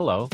Hello.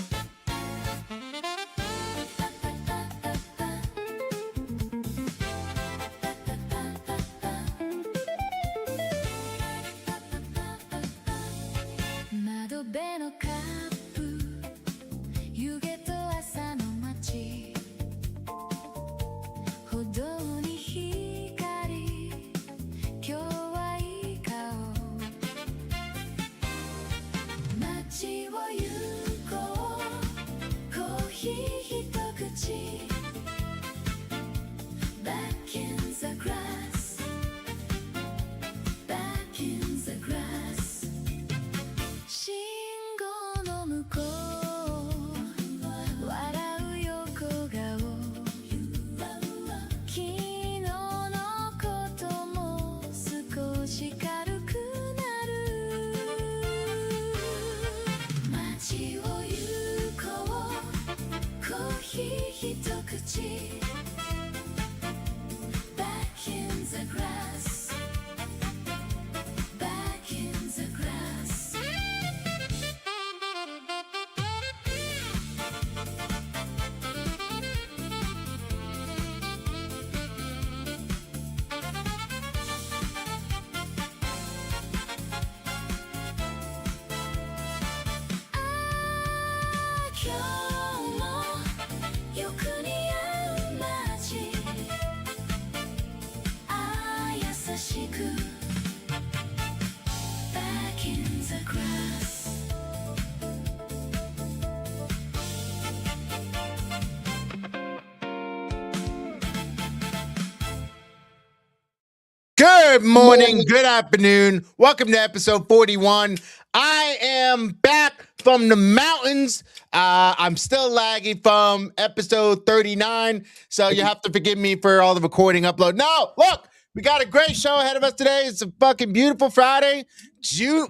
Good morning, good afternoon. Welcome to episode 41. I am back from the mountains. I'm still lagging from episode 39, so you have to forgive me for all the recording upload. No, look, we got a great show ahead of us today. It's a fucking beautiful Friday.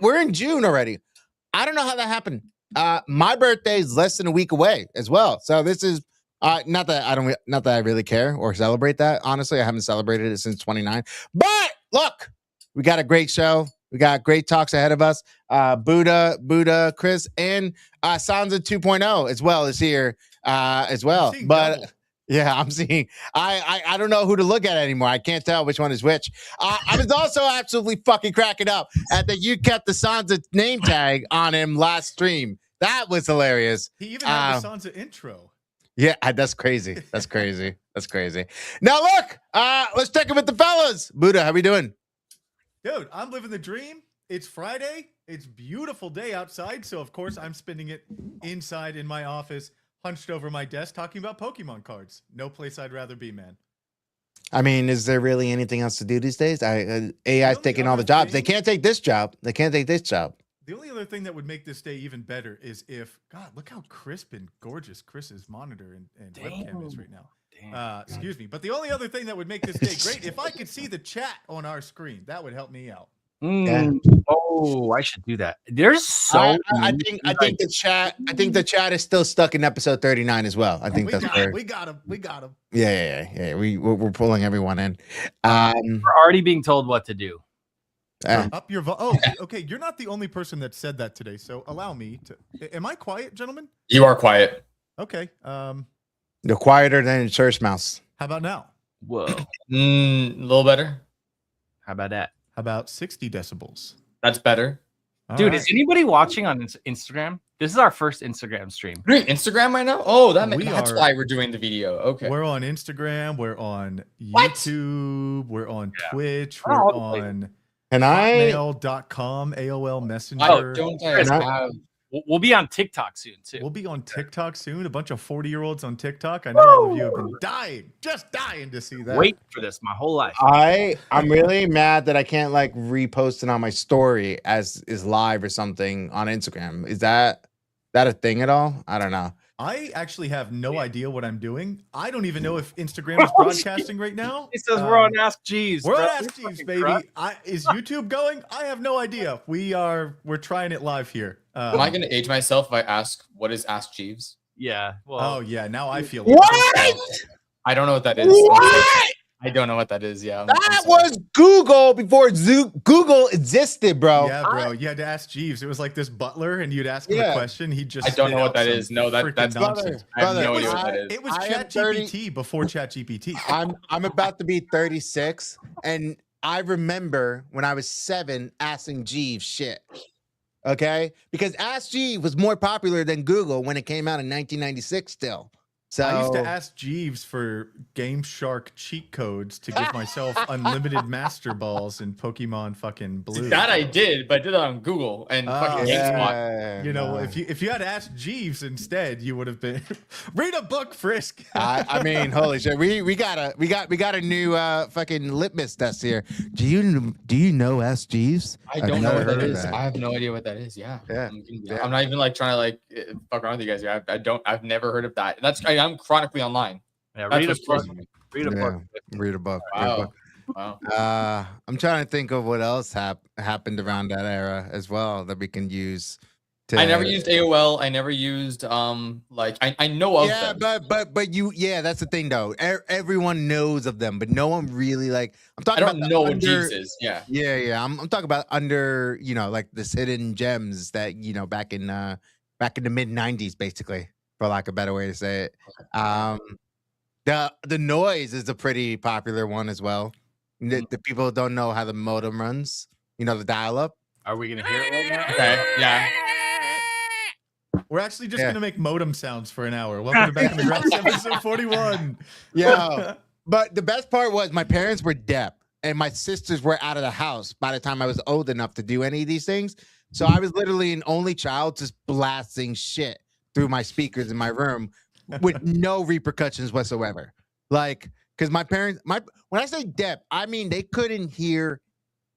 We're in June already. I don't know how that happened. My birthday is less than a week away as well. So this is not that I really care or celebrate that. Honestly, I haven't celebrated it since 29. But look, we got a great show. We got great talks ahead of us. Buddha, Chris, and Sansa 2.0 as well is here as well. But double. Yeah, I'm seeing. I don't know who to look at anymore. I can't tell which one is which. I was also absolutely fucking cracking up at that you kept the Sansa name tag on him last stream. That was hilarious. He even had the Sansa intro. Yeah, that's crazy. That's crazy. That's crazy. Now look, let's check in with the fellas. Buddha, how we doing? Dude, I'm living the dream. It's Friday. It's a beautiful day outside. So of course I'm spending it inside in my office, hunched over my desk, talking about Pokemon cards. No place I'd rather be, man. I mean, is there really anything else to do these days? AI's taking all the jobs. They can't take this job. They can't take this job. The only other thing that would make this day even better is if, God, look how crisp and gorgeous Chris's monitor and webcam is right now. Excuse me. But the only other thing that would make this day great, if I could see the chat on our screen, that would help me out. Oh, I should do that. There's so I think the chat is still stuck in episode 39 as well. I think we got him. Yeah. We're pulling everyone in. We're already being told what to do. Up your okay. You're not the only person that said that today, so allow me to. Am I quiet, gentlemen? You are quiet. Okay. You're quieter than a church mouse. How about now? Whoa. A little better. How about that? How about 60 decibels? That's better. Dude, is anybody watching on Instagram? This is our first Instagram stream. We're doing Instagram right now? Oh, that's why we're doing the video. Okay. We're on Instagram. We're on YouTube. We're on Twitch. We're on Hotmail.com, AOL Messenger. Oh, don't guys have... We'll be on TikTok soon, too. We'll be on TikTok soon. A bunch of 40-year-olds on TikTok. I know all of you have been just dying to see that. Wait for this my whole life. I'm really mad that I can't like repost it on my story as is live or something on Instagram. Is that a thing at all? I don't know. I actually have no idea what I'm doing. I don't even know if Instagram is broadcasting right now. It says we're on Ask Jeeves. We're on Ask Jeeves, baby. Is YouTube going? I have no idea. We're trying it live here. Am I going to age myself if I ask what is Ask Jeeves? Yeah. Well, oh yeah. Now I feel what? I don't know what that is. What? I don't know what that is. Yeah. That was Google before Google existed, bro. Yeah, bro. You had to ask Jeeves. It was like this butler, and you'd ask him a question. He just I don't know spit what out that some is. No, that's nonsense. I have no idea what that is. It was I am 30 ChatGPT before ChatGPT. I'm about to be 36, and I remember when I was 7 asking Jeeves shit. Okay, because Ask Jeeves was more popular than Google when it came out in 1996. Still, so I used to ask Jeeves for Game Shark cheat codes to give myself unlimited Master Balls in Pokemon fucking Blue. That I did, but I did it on Google and fucking GameSpot. You know, if you had asked Jeeves instead, you would have been read a book, Frisk. I mean, holy shit, we got a new fucking litmus test here. Do you know Ask Jeeves? I don't know what that is. I have no idea what that is. Yeah. I'm not even like trying to like fuck around with you guys here. I've never heard of that. I'm chronically online. Yeah, read a book. Read a book. Read a book. Wow. Wow. I'm trying to think of what else happened around that era as well that we can use. I never used AOL. I never used like I know of them. but you that's the thing though. Everyone knows of them, but no one really like. I'm talking. I don't know what Jeeves is. Yeah. I'm talking about under like this hidden gems that back in the mid '90s, basically, for lack of a better way to say it. The noise is a pretty popular one as well. The people don't know how the modem runs. The dial-up. Are we gonna hear it right now? Okay. Yeah. We're actually just gonna make modem sounds for an hour. Welcome to Back in the Grass, episode 41. Yeah, but the best part was my parents were deaf and my sisters were out of the house by the time I was old enough to do any of these things. So I was literally an only child, just blasting shit through my speakers in my room with no repercussions whatsoever. Like, because my parents, when I say deaf, I mean they couldn't hear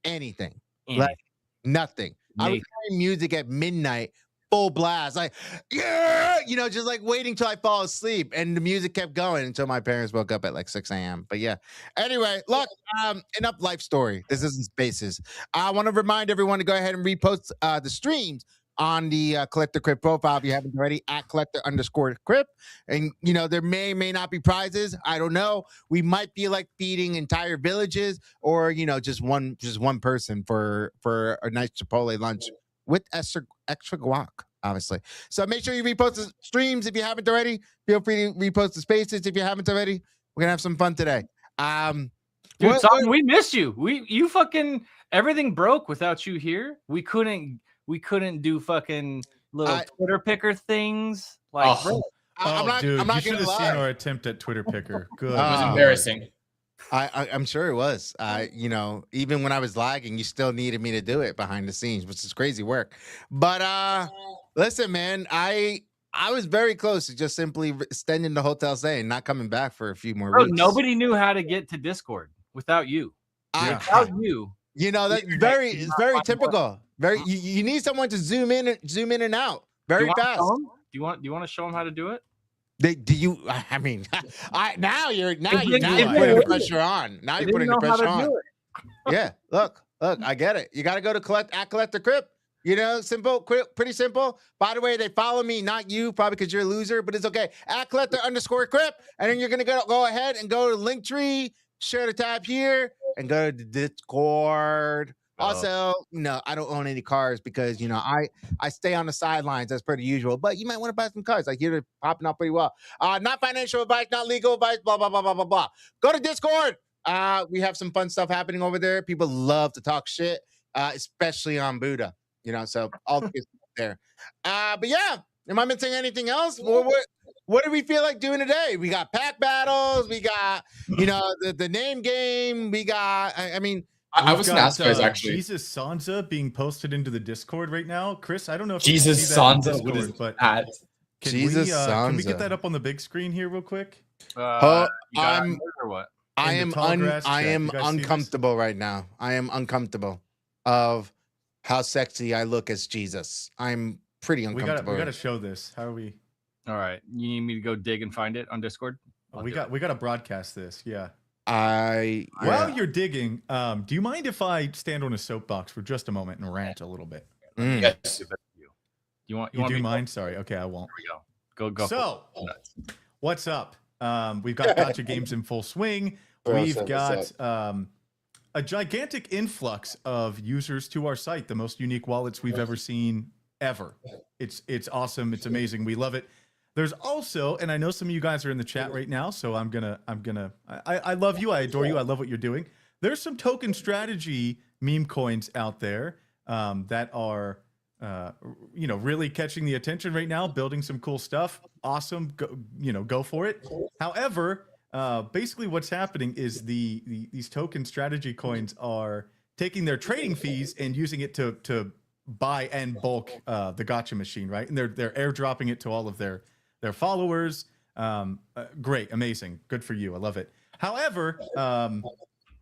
anything, like nothing. I was playing music at midnight, full blast, like just like waiting till I fall asleep, and the music kept going until my parents woke up at like 6 a.m. But yeah, anyway, look, enough life story. This isn't Spaces. I want to remind everyone to go ahead and repost the streams on the Collector Crypt profile if you haven't already, at Collector_Crypt. And there may not be prizes. I don't know. We might be like feeding entire villages, or just one person for a nice Chipotle lunch with extra guac, obviously. So make sure you repost the streams if you haven't already. Feel free to repost the spaces if you haven't already. We're gonna have some fun today. Dude, we missed you. You fucking everything broke without you here. We couldn't do fucking little Twitter picker things. Like, bro. Dude, you should have seen our attempt at Twitter picker. Good. It was embarrassing. I'm sure it was. Even when I was lagging, you still needed me to do it behind the scenes, which is crazy work. But listen, man, I was very close to just simply extending the hotel stay and not coming back for a few more weeks. Nobody knew how to get to Discord without you. Without you. That's it's very typical. You need someone to zoom in and out very fast. Do you want to show them how to do it? Do you? I mean, now you're putting the pressure on. Now you're putting the pressure on. Yeah, look, I get it. You got to go to Collector Crypt. Simple, pretty simple. By the way, they follow me, not you, probably because you're a loser, but it's okay. At Collector_Crypt, and then you're gonna go ahead and go to Linktree, share the tab here, and go to the Discord. Also, no, I don't own any cars because I stay on the sidelines as per the usual. But you might want to buy some cars. Like you're popping up pretty well. Not financial advice, not legal advice. Blah blah blah blah blah blah. Go to Discord. We have some fun stuff happening over there. People love to talk shit, especially on Buddha. So all the there. But yeah, am I missing anything else? What do we feel like doing today? We got pack battles. We got the name game. We got. I was gonna ask you guys actually. Jesus Sansa being posted into the Discord right now, Chris. I don't know if Jesus Sansa. What is but that? Can we get that up on the big screen here real quick? I am uncomfortable right now. I am uncomfortable of how sexy I look as Jesus. I'm pretty uncomfortable. We gotta show this. How are we? All right, you need me to go dig and find it on Discord? We gotta broadcast this. Yeah. While you're digging, do you mind if I stand on a soapbox for just a moment and rant a little bit? Yes. You do mind? Sorry. Okay, I won't. Here we go. Go. So, what's up? We've got gotcha games in full swing. We've got a gigantic influx of users to our site, the most unique wallets we've ever seen ever. It's awesome. It's amazing. We love it. There's also, and I know some of you guys are in the chat right now, so I love you. I adore you. I love what you're doing. There's some token strategy meme coins out there that are, really catching the attention right now, building some cool stuff. Awesome. Go for it. However, basically what's happening is these token strategy coins are taking their trading fees and using it to buy and bulk the gotcha machine, right? And they're airdropping it to all of their followers. Great, amazing, good for you. I love it. However,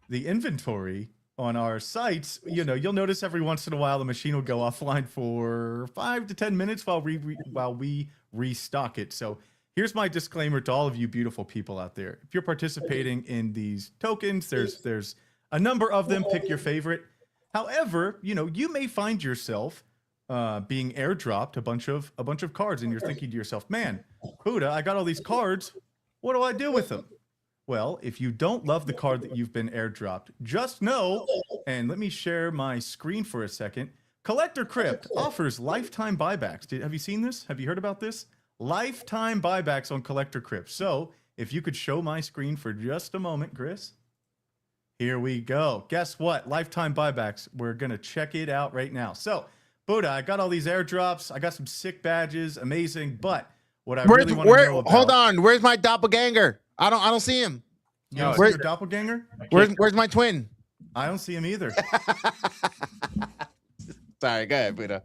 the inventory on our sites, you'll notice every once in a while the machine will go offline for 5 to 10 minutes while we restock it. So here's my disclaimer to all of you beautiful people out there. If you're participating in these tokens, there's a number of them. Pick your favorite. However, you may find yourself being airdropped a bunch of cards, and you're thinking to yourself, man, Buddha, I got all these cards. What do I do with them? Well, if you don't love the card that you've been airdropped, just know, and let me share my screen for a second. Collector Crypt offers lifetime buybacks. Have you seen this? Have you heard about this? Lifetime buybacks on Collector Crypt. So if you could show my screen for just a moment, Chris. Here we go. Guess what? Lifetime buybacks. We're going to check it out right now. So, Buddha, I got all these airdrops. I got some sick badges. Amazing. But what I really want to know about... Hold on. Where's my doppelganger? I don't see him. You don't see your doppelganger? Where's my twin? I don't see him either. Sorry, go ahead, Buddha.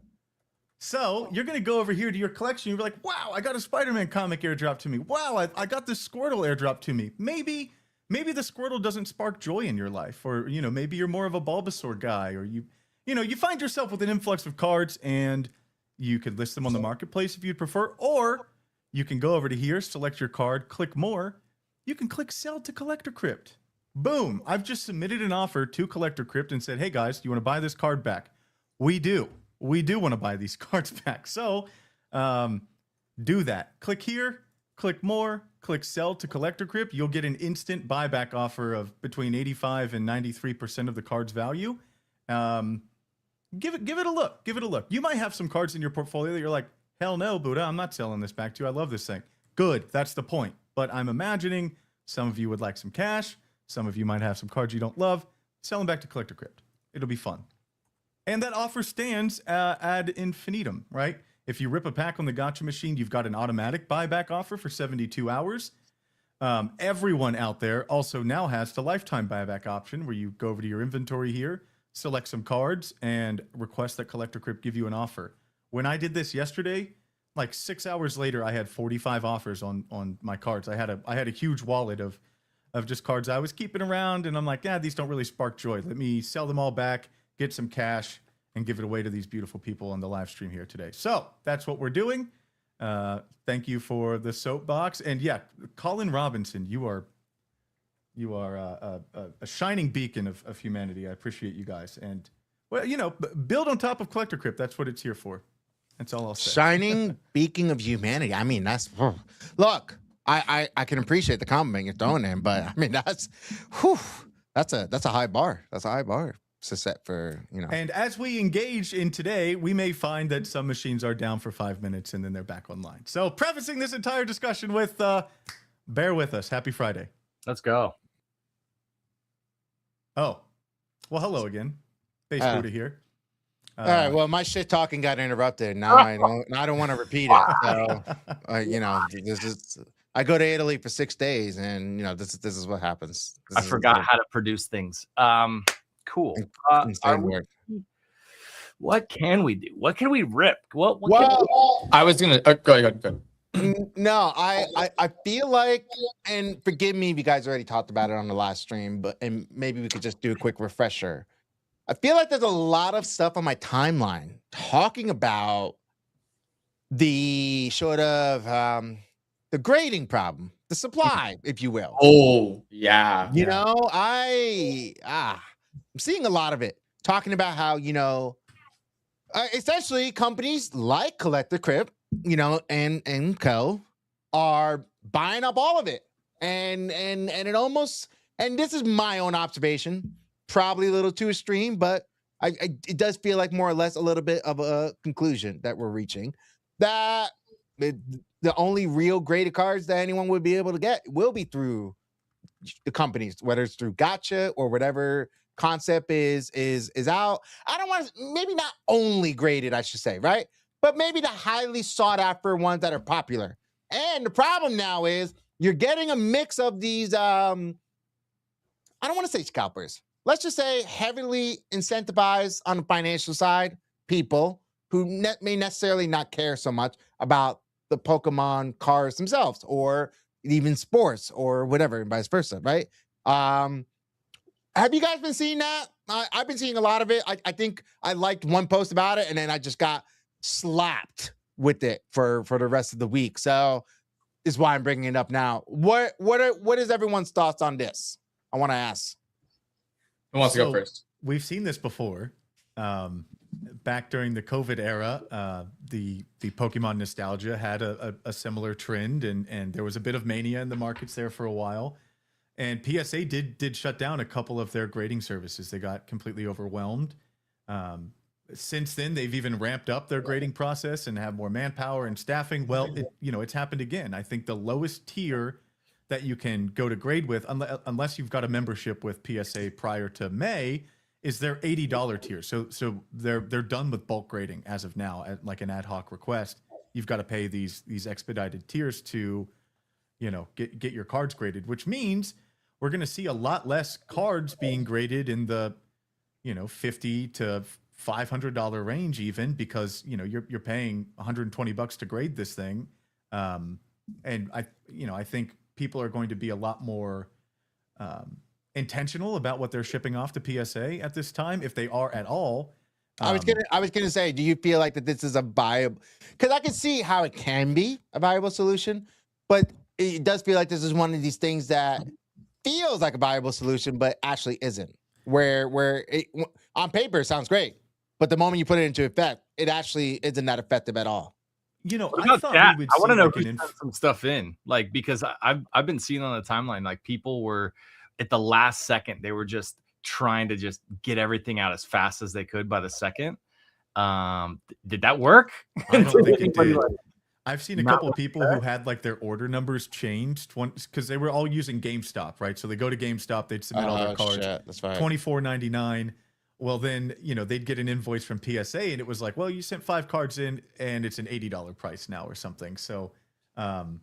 So you're going to go over here to your collection. You're like, wow, I got a Spider-Man comic airdrop to me. Wow, I got this Squirtle airdrop to me. Maybe the Squirtle doesn't spark joy in your life, or maybe you're more of a Bulbasaur guy, or you find yourself with an influx of cards, and you could list them on the marketplace if you'd prefer, or you can go over to here, select your card, click more. You can click sell to Collector Crypt. Boom! I've just submitted an offer to Collector Crypt and said, hey guys, do you want to buy this card back? We do want to buy these cards back. So do that. Click here, click more, click sell to Collector Crypt. You'll get an instant buyback offer of between 85 and 93% of the card's value. Give it a look. Give it a look. You might have some cards in your portfolio that you're like, hell no, Buddha, I'm not selling this back to you. I love this thing. Good. That's the point. But I'm imagining some of you would like some cash. Some of you might have some cards you don't love. Sell them back to Collector Crypt. It'll be fun. And that offer stands ad infinitum, right? If you rip a pack on the gotcha machine, you've got an automatic buyback offer for 72 hours. Everyone out there also now has the lifetime buyback option where you go over to your inventory here, select some cards, and request that Collector Crypt give you an offer. When I did this yesterday, like 6 hours later, I had 45 offers on my cards. I had a huge wallet of just cards I was keeping around, and I'm like, yeah, these don't really spark joy. Let me sell them all back, get some cash, and give it away to these beautiful people on the live stream here today. So that's what we're doing. Thank you for the soapbox. And yeah, Colin Robinson, you are a shining beacon of humanity. I appreciate you guys. And well, build on top of Collector Crypt. That's what it's here for. That's all I'll say. Shining beacon of humanity. I mean, look, I can appreciate the compliment you're throwing in, but I mean, that's a high bar. That's a high bar to set for, And as we engage in today, we may find that some machines are down for 5 minutes and then they're back online. So prefacing this entire discussion with, bear with us. Happy Friday. Let's go. Oh, well, hello again. Base Buddha here. All right. Well, my shit talking got interrupted. Now I don't want to repeat it. So, this is. I go to Italy for 6 days, and this is what happens. I forgot how to produce things. Cool. What can we do? What can we rip? I was gonna go ahead. No, I feel like, and forgive me if you guys already talked about it on the last stream, and maybe we could just do a quick refresher. I feel like there's a lot of stuff on my timeline talking about the sort of the grading problem, the supply, if you will. Oh, yeah. I'm seeing a lot of it talking about how, essentially companies like Collector Crypt, and co are buying up all of it. And it almost and this is my own observation, probably a little too extreme, but it does feel like more or less a little bit of a conclusion that we're reaching, that the only real graded cards that anyone would be able to get will be through the companies, whether it's through Gacha or whatever concept is out. I don't want to, maybe not only graded, I should say, right? But maybe the highly sought after ones that are popular. And the problem now is you're getting a mix of these, I don't want to say scalpers. Let's just say heavily incentivized on the financial side people who may necessarily not care so much about the Pokemon cards themselves or even sports or whatever, and vice versa, right? Have you guys been seeing that? I've been seeing a lot of it. I think I liked one post about it, and then I just got slapped with it for the rest of the week. So is why I'm bringing it up now. What is everyone's thoughts on this? I want to ask. Who wants to go first? We've seen this before. Back during the COVID era, the Pokemon nostalgia had a similar trend, and there was a bit of mania in the markets there for a while. And PSA did shut down a couple of their grading services. They got completely overwhelmed. Since then, they've even ramped up their grading process and have more manpower and staffing. Well, it's happened again. I think the lowest tier that you can go to grade with, unless you've got a membership with PSA prior to May, is their $80 tier. So they're done with bulk grading as of now, at like an ad hoc request. You've got to pay these expedited tiers to, get your cards graded, which means we're going to see a lot less cards being graded in the, $50 to $500 range, even, because you're paying $120 to grade this thing, and I think people are going to be a lot more intentional about what they're shipping off to PSA at this time, if they are at all. I was gonna say, do you feel like that this is a viable? Because I can see how it can be a viable solution, but it does feel like this is one of these things that feels like a viable solution, but actually isn't. Where it, on paper it sounds great, but the moment you put it into effect, it actually isn't that effective at all. I thought that? I want to know who sent some stuff in, because I've been seeing on the timeline, like, people were at the last second, they were just trying to just get everything out as fast as they could by the second. Did that work? I don't think it did. I've seen a couple of people who had like their order numbers changed because they were all using GameStop, right? So they go to GameStop, they'd submit all their cards. Shit. That's fine. $24.99. Well, then, they'd get an invoice from PSA and it was like, well, you sent 5 cards in and it's an $80 price now or something. So I'm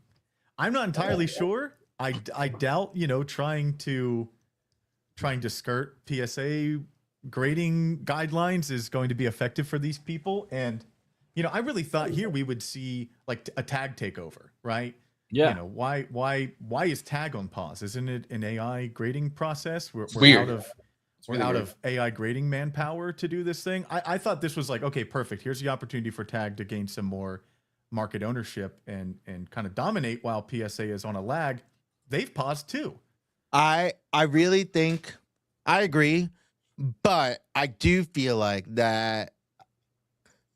not entirely sure. I doubt, trying to skirt PSA grading guidelines is going to be effective for these people. And, I really thought here we would see like a tag takeover, right? Yeah. Why is tag on pause? Isn't it an AI grading process? We're out of AI grading manpower to do this thing. I thought this was like, okay, perfect. Here's the opportunity for tag to gain some more market ownership and kind of dominate while PSA is on a lag. They've paused too. I really think I agree, but I do feel like that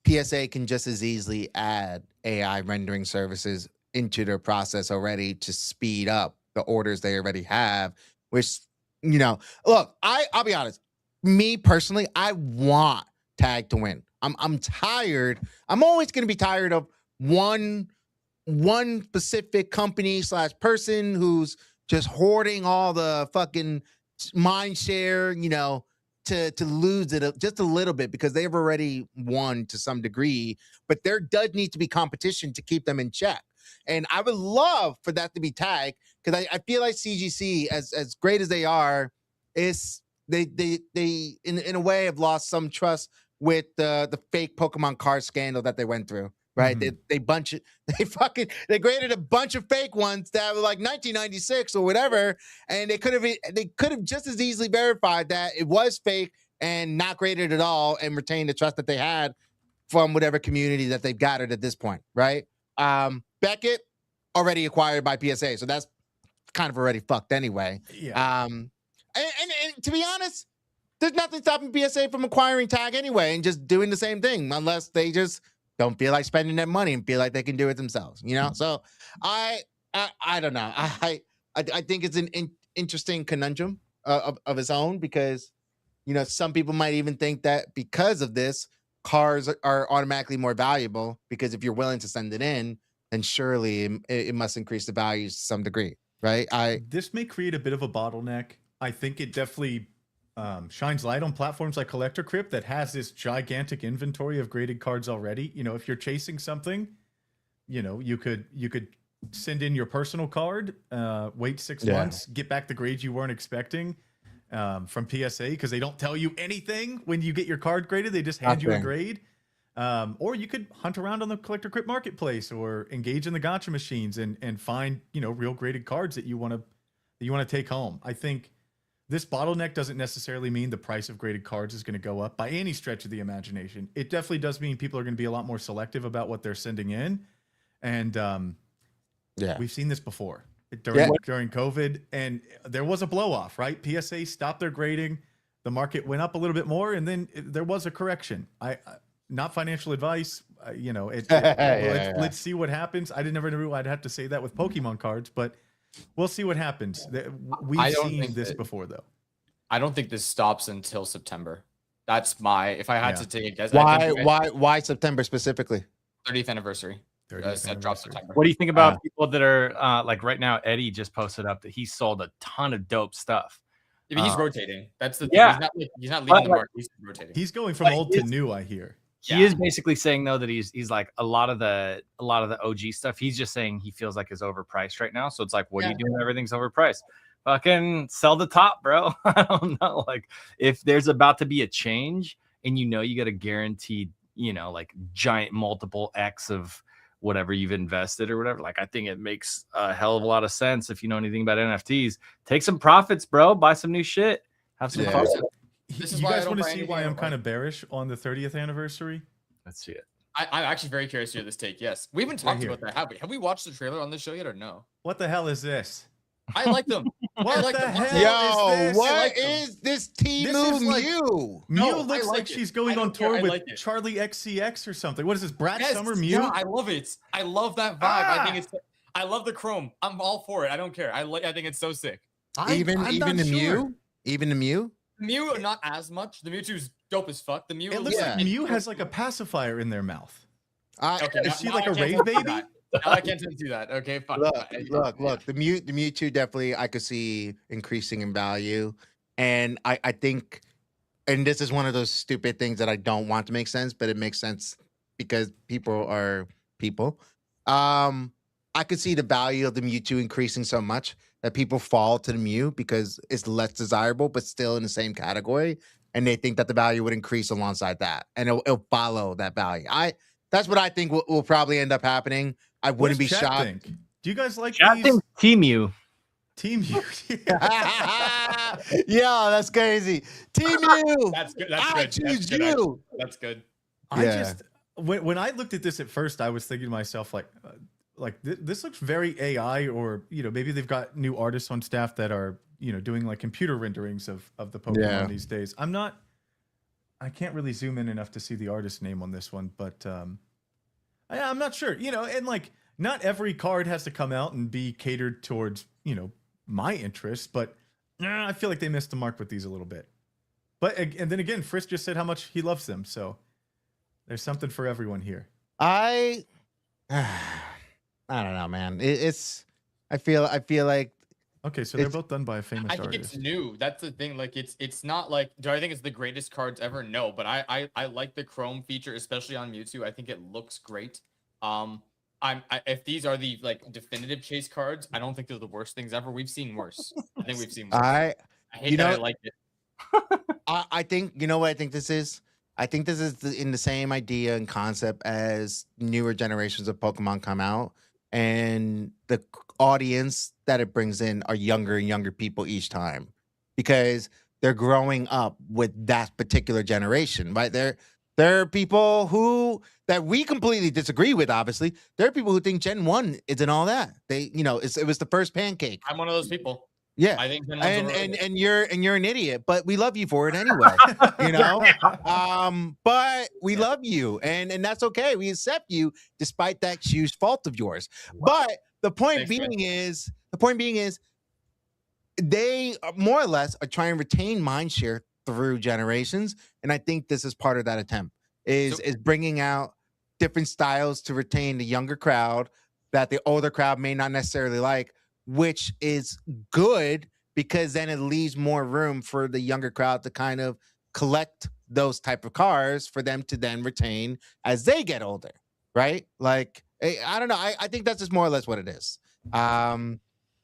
PSA can just as easily add AI rendering services into their process already to speed up the orders they already have, which, look, I'll be honest, me personally, I want tag to win. I'm tired. I'm always going to be tired of one specific company / person who's just hoarding all the fucking mind share, to lose it just a little bit because they've already won to some degree, but there does need to be competition to keep them in check. And I would love for that to be tagged, because I feel like CGC, as great as they are, is they in a way have lost some trust with the fake Pokemon card scandal that they went through. Right? Mm-hmm. They graded a bunch of fake ones that were like 1996 or whatever, and they could have just as easily verified that it was fake and not graded at all and retained the trust that they had from whatever community that they've gathered at this point, right? Beckett already acquired by PSA, so that's kind of already fucked anyway. Yeah. And to be honest, there's nothing stopping PSA from acquiring tag anyway and just doing the same thing, unless they just don't feel like spending that money and feel like they can do it themselves, So I don't know. I think it's interesting conundrum of its own, because some people might even think that because of this, cars are automatically more valuable, because if you're willing to send it in, then surely it must increase the values to some degree, right? This may create a bit of a bottleneck. I think it definitely shines light on platforms like Collector Crypt that has this gigantic inventory of graded cards already. If you're chasing something, you could send in your personal card, wait 6 months, get back the grades you weren't expecting from PSA, because they don't tell you anything when you get your card graded. They just hand you a grade. Or you could hunt around on the Collector Crypt marketplace or engage in the gacha machines and find real graded cards that you want to take home. I think this bottleneck doesn't necessarily mean the price of graded cards is going to go up by any stretch of the imagination. It definitely does mean people are going to be a lot more selective about what they're sending in. And we've seen this before during COVID, and there was a blow off, right? PSA stopped their grading. The market went up a little bit more, and then there was a correction. Not financial advice, let's see what happens. I never knew I'd have to say that with Pokemon cards, but we'll see what happens. We've seen this before, though. I don't think this stops until September. That's if I had to take a guess. Why September specifically? 30th anniversary. September. What do you think about people that are like right now? Eddie just posted up that he sold a ton of dope stuff. Yeah, but he's rotating. That's the thing. He's not leaving the market. He's rotating. He's going from old to new, I hear. He is basically saying though that he's like a lot of the OG stuff. He's just saying he feels like is overpriced right now. So it's like, what are you doing? Everything's overpriced. Fucking sell the top, bro. I don't know. Like if there's about to be a change and you got a guaranteed, like giant multiple X of whatever you've invested or whatever. Like I think it makes a hell of a lot of sense if you know anything about NFTs. Take some profits, bro. Buy some new shit. Have some fun. You guys want to see why I'm kind of bearish on the 30th anniversary? Let's see it. I'm actually very curious to hear this take. Yes, we haven't talked about that, have we? Have we watched the trailer on this show yet or no? What the hell is this? I like them. What the hell is this? What is this Timu Mew? Mew looks like she's going on tour with Charlie XCX or something. What is this, Brat Summer Mew? Yeah, I love it. I love that vibe. I love the chrome. I'm all for it. I don't care. I think it's so sick. Even the Mew? Even the Mew? Mew, not as much. The Mewtwo's dope as fuck. The Mew. It looks like Mew has like a pacifier in their mouth. Is she like a rave baby? No, I can't do that. Okay, fine. Look. The Mewtwo definitely I could see increasing in value, and I think, and this is one of those stupid things that I don't want to make sense, but it makes sense because people are people. I could see the value of the Mewtwo increasing so much that people fall to the Mew because it's less desirable, but still in the same category. And they think that the value would increase alongside that. And it'll follow that value. That's what I think will probably end up happening. I wouldn't be shocked. Think? Do you guys like these? Team Yeah, that's crazy. That's good. I choose you. That's good. When I looked at this at first, I was thinking to myself, this looks very AI, or maybe they've got new artists on staff that are doing like computer renderings of the Pokemon these days. I can't really zoom in enough to see the artist name on this one, but I'm not sure. And like not every card has to come out and be catered towards my interests, but I feel like they missed the mark with these a little bit. But and then again, Frisk just said how much he loves them, so there's something for everyone here. I don't know, man. I feel like. Okay, so they're both done by a famous artist. I think it's new. That's the thing. Like it's not like, do I think it's the greatest cards ever? No, but I like the chrome feature, especially on Mewtwo. I think it looks great. If these are the like definitive chase cards, I don't think they're the worst things ever. We've seen worse. I think we've seen worse. I hate that I like it. I think what I think this is. I think this is in the same idea and concept as newer generations of Pokemon come out, and the audience that it brings in are younger and younger people each time, because they're growing up with that particular generation, right? There are people that we completely disagree with. Obviously, there are people who think Gen 1 isn't all that. It was the first pancake. I'm one of those people. Yeah, I think and you're an idiot, but we love you for it anyway. But we love you, and that's okay. We accept you despite that huge fault of yours. Wow. But the point being is, they more or less are trying to retain mindshare through generations, and I think this is part of that attempt. Is So- is bringing out different styles to retain the younger crowd that the older crowd may not necessarily like, which is good because then it leaves more room for the younger crowd to kind of collect those type of cars for them to then retain as they get older, right? Like I don't know. I think that's just more or less what it is. Some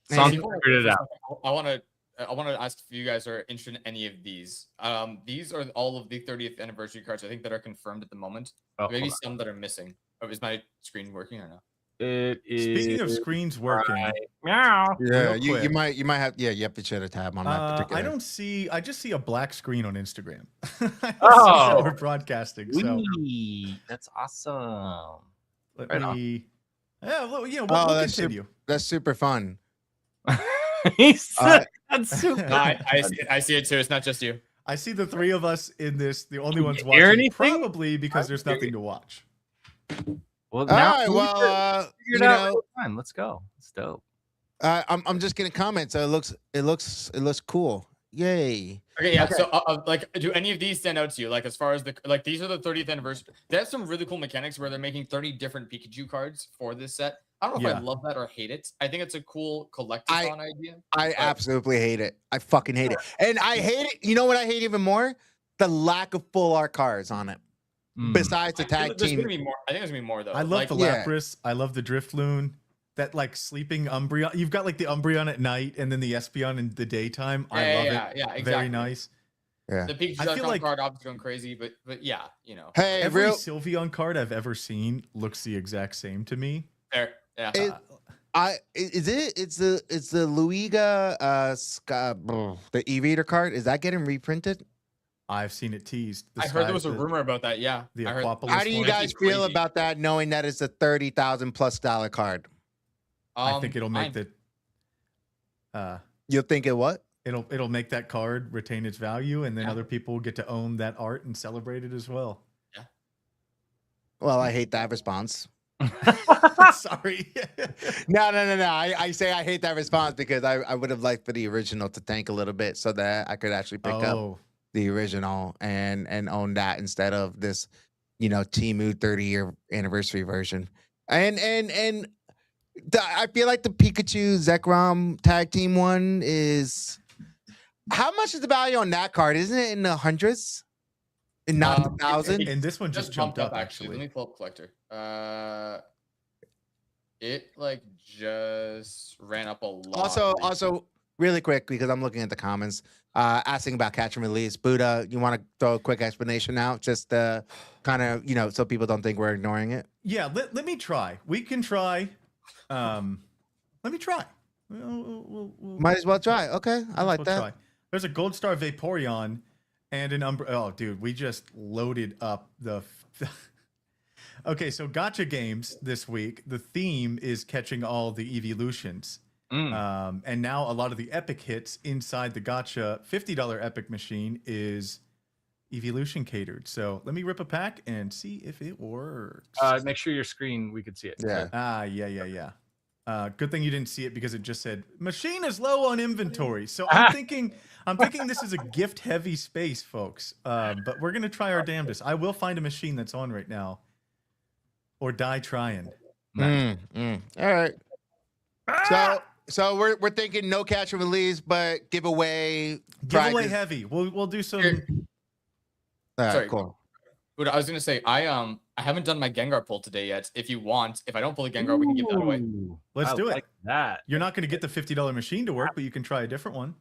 And Before I figured go it for a out. second, I want to ask if you guys are interested in any of these. These are all of the 30th anniversary cards I think that are confirmed at the moment. Oh, Maybe hold on. some that are missing. Oh, is my screen working or no? It is. Speaking of screens working, right. Meow. yeah, real you quick. might have you have to share a tab on that particular. I don't see. I just see a black screen on Instagram. I don't see Oh. that we're broadcasting. So Wee, that's awesome. let Right on. me. Yeah, well, we'll that's continue. That's super fun. That's super. No, I see it too. It's not just you. I see the three of us in this, the only Can ones you hear watching, anything? probably because there's hear nothing to watch. Well, All now right, we well, figured you it out know, real time. Let's go. It's dope. I'm just gonna comment. So it looks cool. Yay! Okay, yeah. So, like, do any of these stand out to you? Like, as far as these are the 30th anniversary. They have some really cool mechanics where they're making 30 different Pikachu cards for this set. I don't know if Yeah. I love that or hate it. I think it's a cool collectathon idea. I but- absolutely hate it. I fucking hate it, and I hate it. You know what I hate even more? The lack of full art cards on it. Mm. Besides the tag There's team, gonna be more. I think there's gonna be more though. I love like, the yeah. Lapras. I love the Driftloon. That like sleeping Umbreon. You've got like the Umbreon at night and then the Espeon in the daytime. I love it. Yeah, exactly. Very nice. yeah. The Pikachu I feel Icon like- card obviously going crazy, but yeah, you know. Hey, Every real. Sylveon card I've ever seen looks the exact same to me. There, yeah. It- It's the Luiga the e-reader card. Is that getting reprinted? I've seen it teased. I heard there was a rumor about that. Yeah, the I heard. Aquapolis How do you one. guys Crazy. feel about that? Knowing that it's a $30,000+ card, I think it'll make fine. you'll think it what? it'll make that card retain its value, and then Yeah. other people will get to own that art and celebrate it as well. Well, I hate that response. Sorry. No. I say I hate that response because I would have liked for the original to tank a little bit so that I could actually pick up Oh, the original and own that instead of this, Temu 30-year anniversary version. And I feel like the Pikachu Zekrom tag team one is how much is the value on that card? Isn't it in the hundreds? And not the thousand? and this one just jumped up actually. Let me pull up collector. It like just ran up a lot. Also, really quick because I'm looking at the comments, asking about catch and release. Buddha, you want to throw a quick explanation out, just kind of so people don't think we're ignoring it. Yeah, let me try. We can try. Let me try. We'll Might as well try. Okay, I like that. try. There's a Gold Star Vaporeon and an Oh, dude, we just loaded up the. Okay, so gotcha games this week. The theme is catching all the evolutions. And now a lot of the epic hits inside the gotcha $50 epic machine is evolution catered. So let me rip a pack and see if it works. Make sure your screen we could see it. Yeah. Yeah. Good thing you didn't see it because it just said machine is low on inventory. So I'm thinking this is a gift heavy space, folks. But we're gonna try our damnedest. I will find a machine that's on right now, or die trying. All right. So we're thinking no catch and release, but giveaway. Giveaway prizes. heavy. We'll do some. Here. All right, Sorry. cool. But I was gonna say I haven't done my Gengar pull today yet. If you want, if I don't pull the Gengar, we can give that away. Ooh, Let's I do it. like that. You're not gonna get the $50 machine to work, but you can try a different one.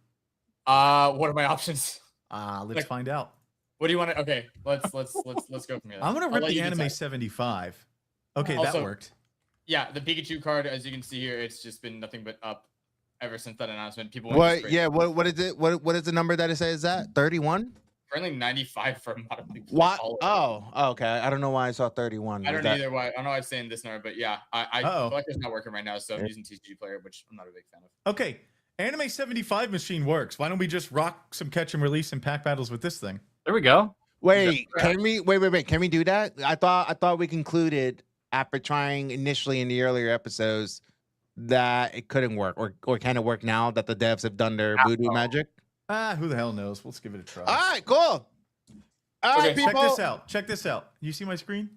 What are my options? Let's Like- find out. What do you want to? Okay, let's go from here. I'm gonna I'll rip let the you anime decide. 75. Okay, that Also- worked. Yeah, the Pikachu card, as you can see here, it's just been nothing but up ever since that announcement. People went What? straight- Yeah. What is it? What is the number that it says that 31? currently 95 for a lot of people. What? Oh, okay. I don't know why I saw 31. I Is don't that- either. Why I don't know why I'm saying this number, but yeah, I Uh-oh. collector's not working right now, so I'm using TCG player, which I'm not a big fan of. Okay, anime 75 machine works. Why don't we just rock some catch and release and pack battles with this thing? There we go. Wait, can we? Wait. Can we do that? I thought we concluded after trying initially in the earlier episodes that it couldn't work, or can it work now that the devs have done their voodoo magic? Who the hell knows? Let's give it a try. All right, cool. All right, Okay, people. Check this out. You see my screen?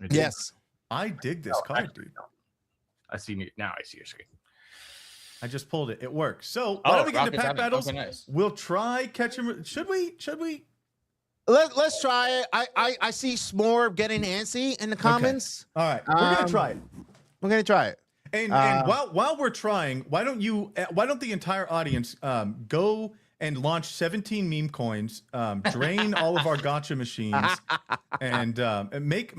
Yes. I dig this card, dude. I see you now. I see your screen. I just pulled it. It works. So why don't we get into pack battles? Okay, nice. We'll try catch 'em. Should we? Let's try it. I see S'more getting antsy in the comments. All right, we're gonna try it. We're gonna try it. And while we're trying, why don't the entire audience go and launch 17 meme coins, drain all of our gacha machines, and make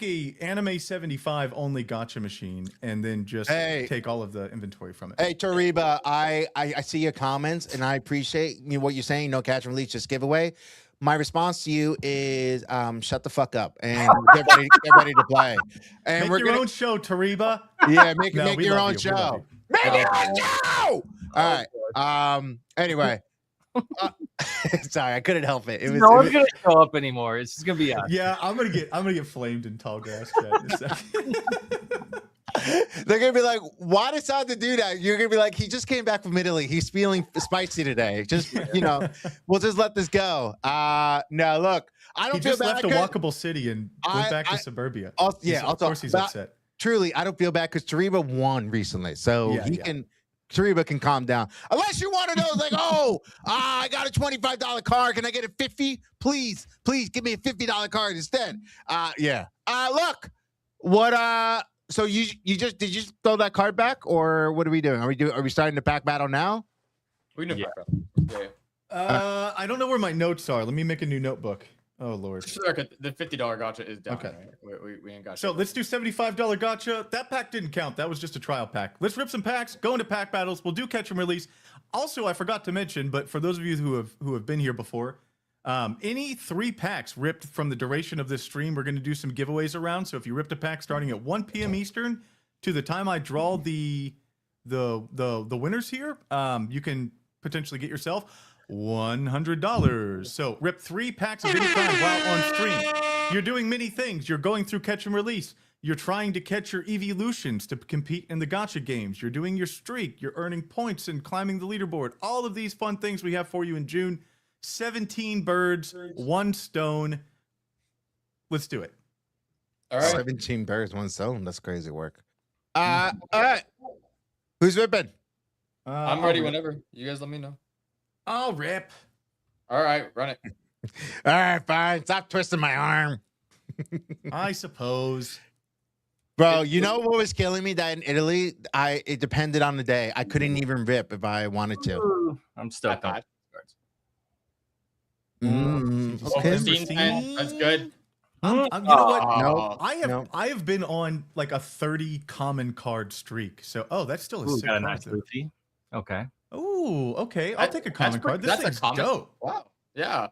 a anime 75 only gacha machine, and then just take all of the inventory from it. Hey Tariba, I see your comments and I appreciate what you're saying. No catch and release, just giveaway. My response to you is shut the fuck up and get ready to play. And make your own show, Tariba. Yeah, make your own show. Make your own show. All right. Anyway. Sorry, I couldn't help it. No one's gonna show up anymore. It's just gonna be us. Yeah, I'm gonna get flamed in tall grass chat in a second. They're gonna be like, why did Santa do that? You're gonna be like, he just came back from Italy. He's feeling spicy today. Just we'll just let this go. No, look, I don't he feel just bad. left a walkable city and went back to suburbia. Of course he's upset. Truly, I don't feel bad because Tariba won recently, so Tariba can calm down. Unless you're one of those like, I got a $25 card. Can I get a 50? Please give me a $50 card instead. Look, what so you just did you throw that card back, or what are we doing? Are we starting the pack battle now? We know. Yeah. I don't know where my notes are. Let me make a new notebook. Oh Lord. The $50 gacha is down. Okay. Right? We ain't got. So let's do $75 gacha. That pack didn't count. That was just a trial pack. Let's rip some packs. Go into pack battles. We'll do catch and release. Also, I forgot to mention, but for those of you who have been here before, any 3 packs ripped from the duration of this stream, we're going to do some giveaways around. So if you ripped a pack starting at 1 p.m. Eastern to the time I draw the winners here, you can potentially get yourself $100. So rip 3 packs of any kind while on stream. You're doing many things. You're going through catch and release. You're trying to catch your evolutions to compete in the gacha games. You're doing your streak. You're earning points and climbing the leaderboard. All of these fun things we have for you in June. 17 birds, 1 stone. Let's do it. All right. 17 birds, 1 stone. That's crazy work. All right. Who's ripping? I'm ready whenever. You guys let me know. I'll rip. All right, run it. All right, fine. Stop twisting my arm. I suppose. Bro, you know what was killing me? That in Italy, it depended on the day. I couldn't even rip if I wanted to. I'm stoked on Okay. 15, that's good. You know what? No, I have been on like a 30 common card streak. So that's still a sick got a card, nice though. Luffy. Okay. Ooh, okay. I'll take a common card. This thing's dope. Wow. Yeah.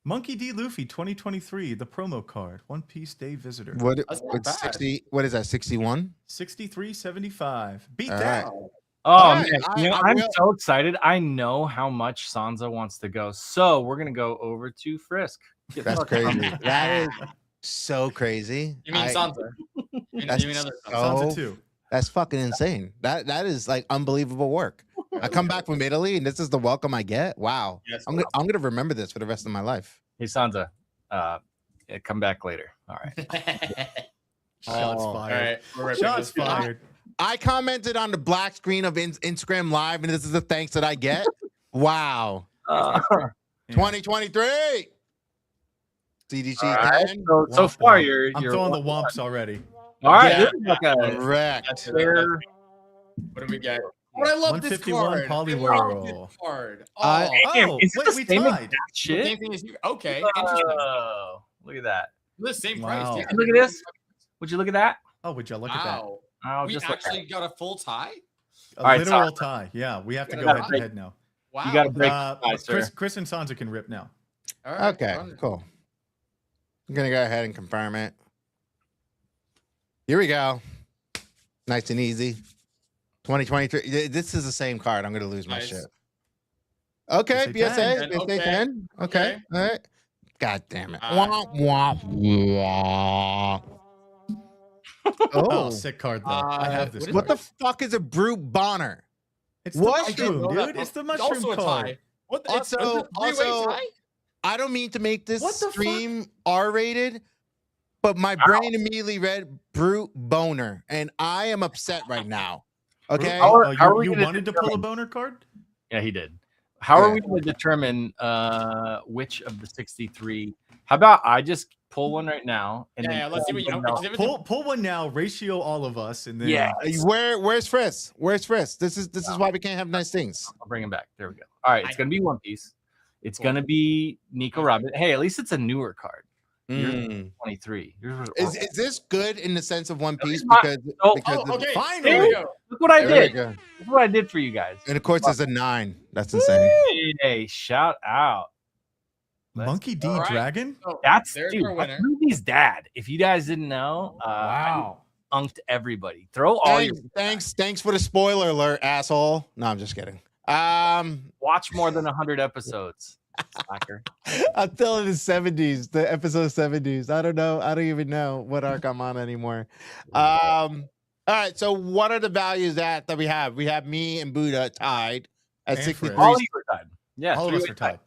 Monkey D. Luffy 2023, the promo card. One Piece Day Visitor. What's 60? What is that? 61? 63.75. Beat All that. right. Oh Right, man, I'm so excited. I know how much Sansa wants to go. So we're gonna go over to Frisk. That's crazy. That is so crazy. You mean Sansa? You mean other Sansa? Sansa too. That's fucking insane. That is like unbelievable work. I come back from Italy and this is the welcome I get. Wow. Yes, I'm gonna remember this for the rest of my life. Hey Sansa, come back later. All right. Shots All fired. right, we're ripping Shots this. fired. I commented on the black screen of Instagram Live, and this is the thanks that I get. Wow. 2023. CDC Right. 10. So far, I'm you're throwing the wumps already. all right. Yeah. You're like a Correct. fair. What do we get? But I love this 151 card. Polywhirl. I love this card. Damn, Oh, is it wait, the we same tied. exact shit? Same thing as you. Okay, interesting. Oh, look at that. The same Wow. price. Yeah. Look at this. Would you look at that? Oh, would you look at that? Wow. I'll We just look at actually got a full tie. A All right, literal Sansa. tie. Yeah, we have to You go gotta head to break- head now. Wow. You got to break the tie, sir. Chris and Sansa can rip now. All right, Okay, run it. cool. I'm gonna go ahead and confirm it. Here we go. Nice and easy. 2023. This is the same card. I'm gonna lose my Nice. shit. Okay, PSA PSA. 10. PSA Okay. 10. Okay. All right. God damn it. All Wah, wah, wah. Oh, sick card though. I have this. what What is card. the fuck is a brute bonner? It's What? the I didn't mushroom, know that. dude. It's the It's mushroom also a card. tie. What? It's a Also, three-way tie? I don't mean to make this What the fuck? stream R-rated, but my brain immediately read brute boner, and I am upset right now. Okay. How are- Oh, how are we you gonna wanted to pull a boner card? Yeah, he did. How are Yeah. we going to determine which of the 63? How about I just pull one right now? And Yeah, let's see what you know. everybody else- Pull one now. Ratio all of us, and then Yeah. Where's Frisk? Where's Frisk? This is why we can't have nice things. I'll bring him back. There we go. All right, it's going to be One Piece. It's going to be Nico Robin. Hey, at least it's a newer card. Yours is 23. Yours was Is awful. this good in the sense of One Piece? not- Because Oh, because Oh, okay. Finally. There we go. Look what I There there we did. go. Look what I did for you guys. And of course, there's a 9. That's insane. Hey, shout out. Let's Monkey D All right. Dragon. So That's there's dude. our That's winner. Ruby's dad. If you guys didn't know, Wow. I unked everybody. Throw all your Thanks for the spoiler alert, asshole. No, I'm just kidding. watch more than 100 episodes. Slacker. Until in the 70s, the episode 70s. I don't know. I don't even know what arc I'm on anymore. All right. So what are the values that we have? We have me and Buddha tied at And 63. Fred. All of you are tied. Yeah, All of us three-way are tied.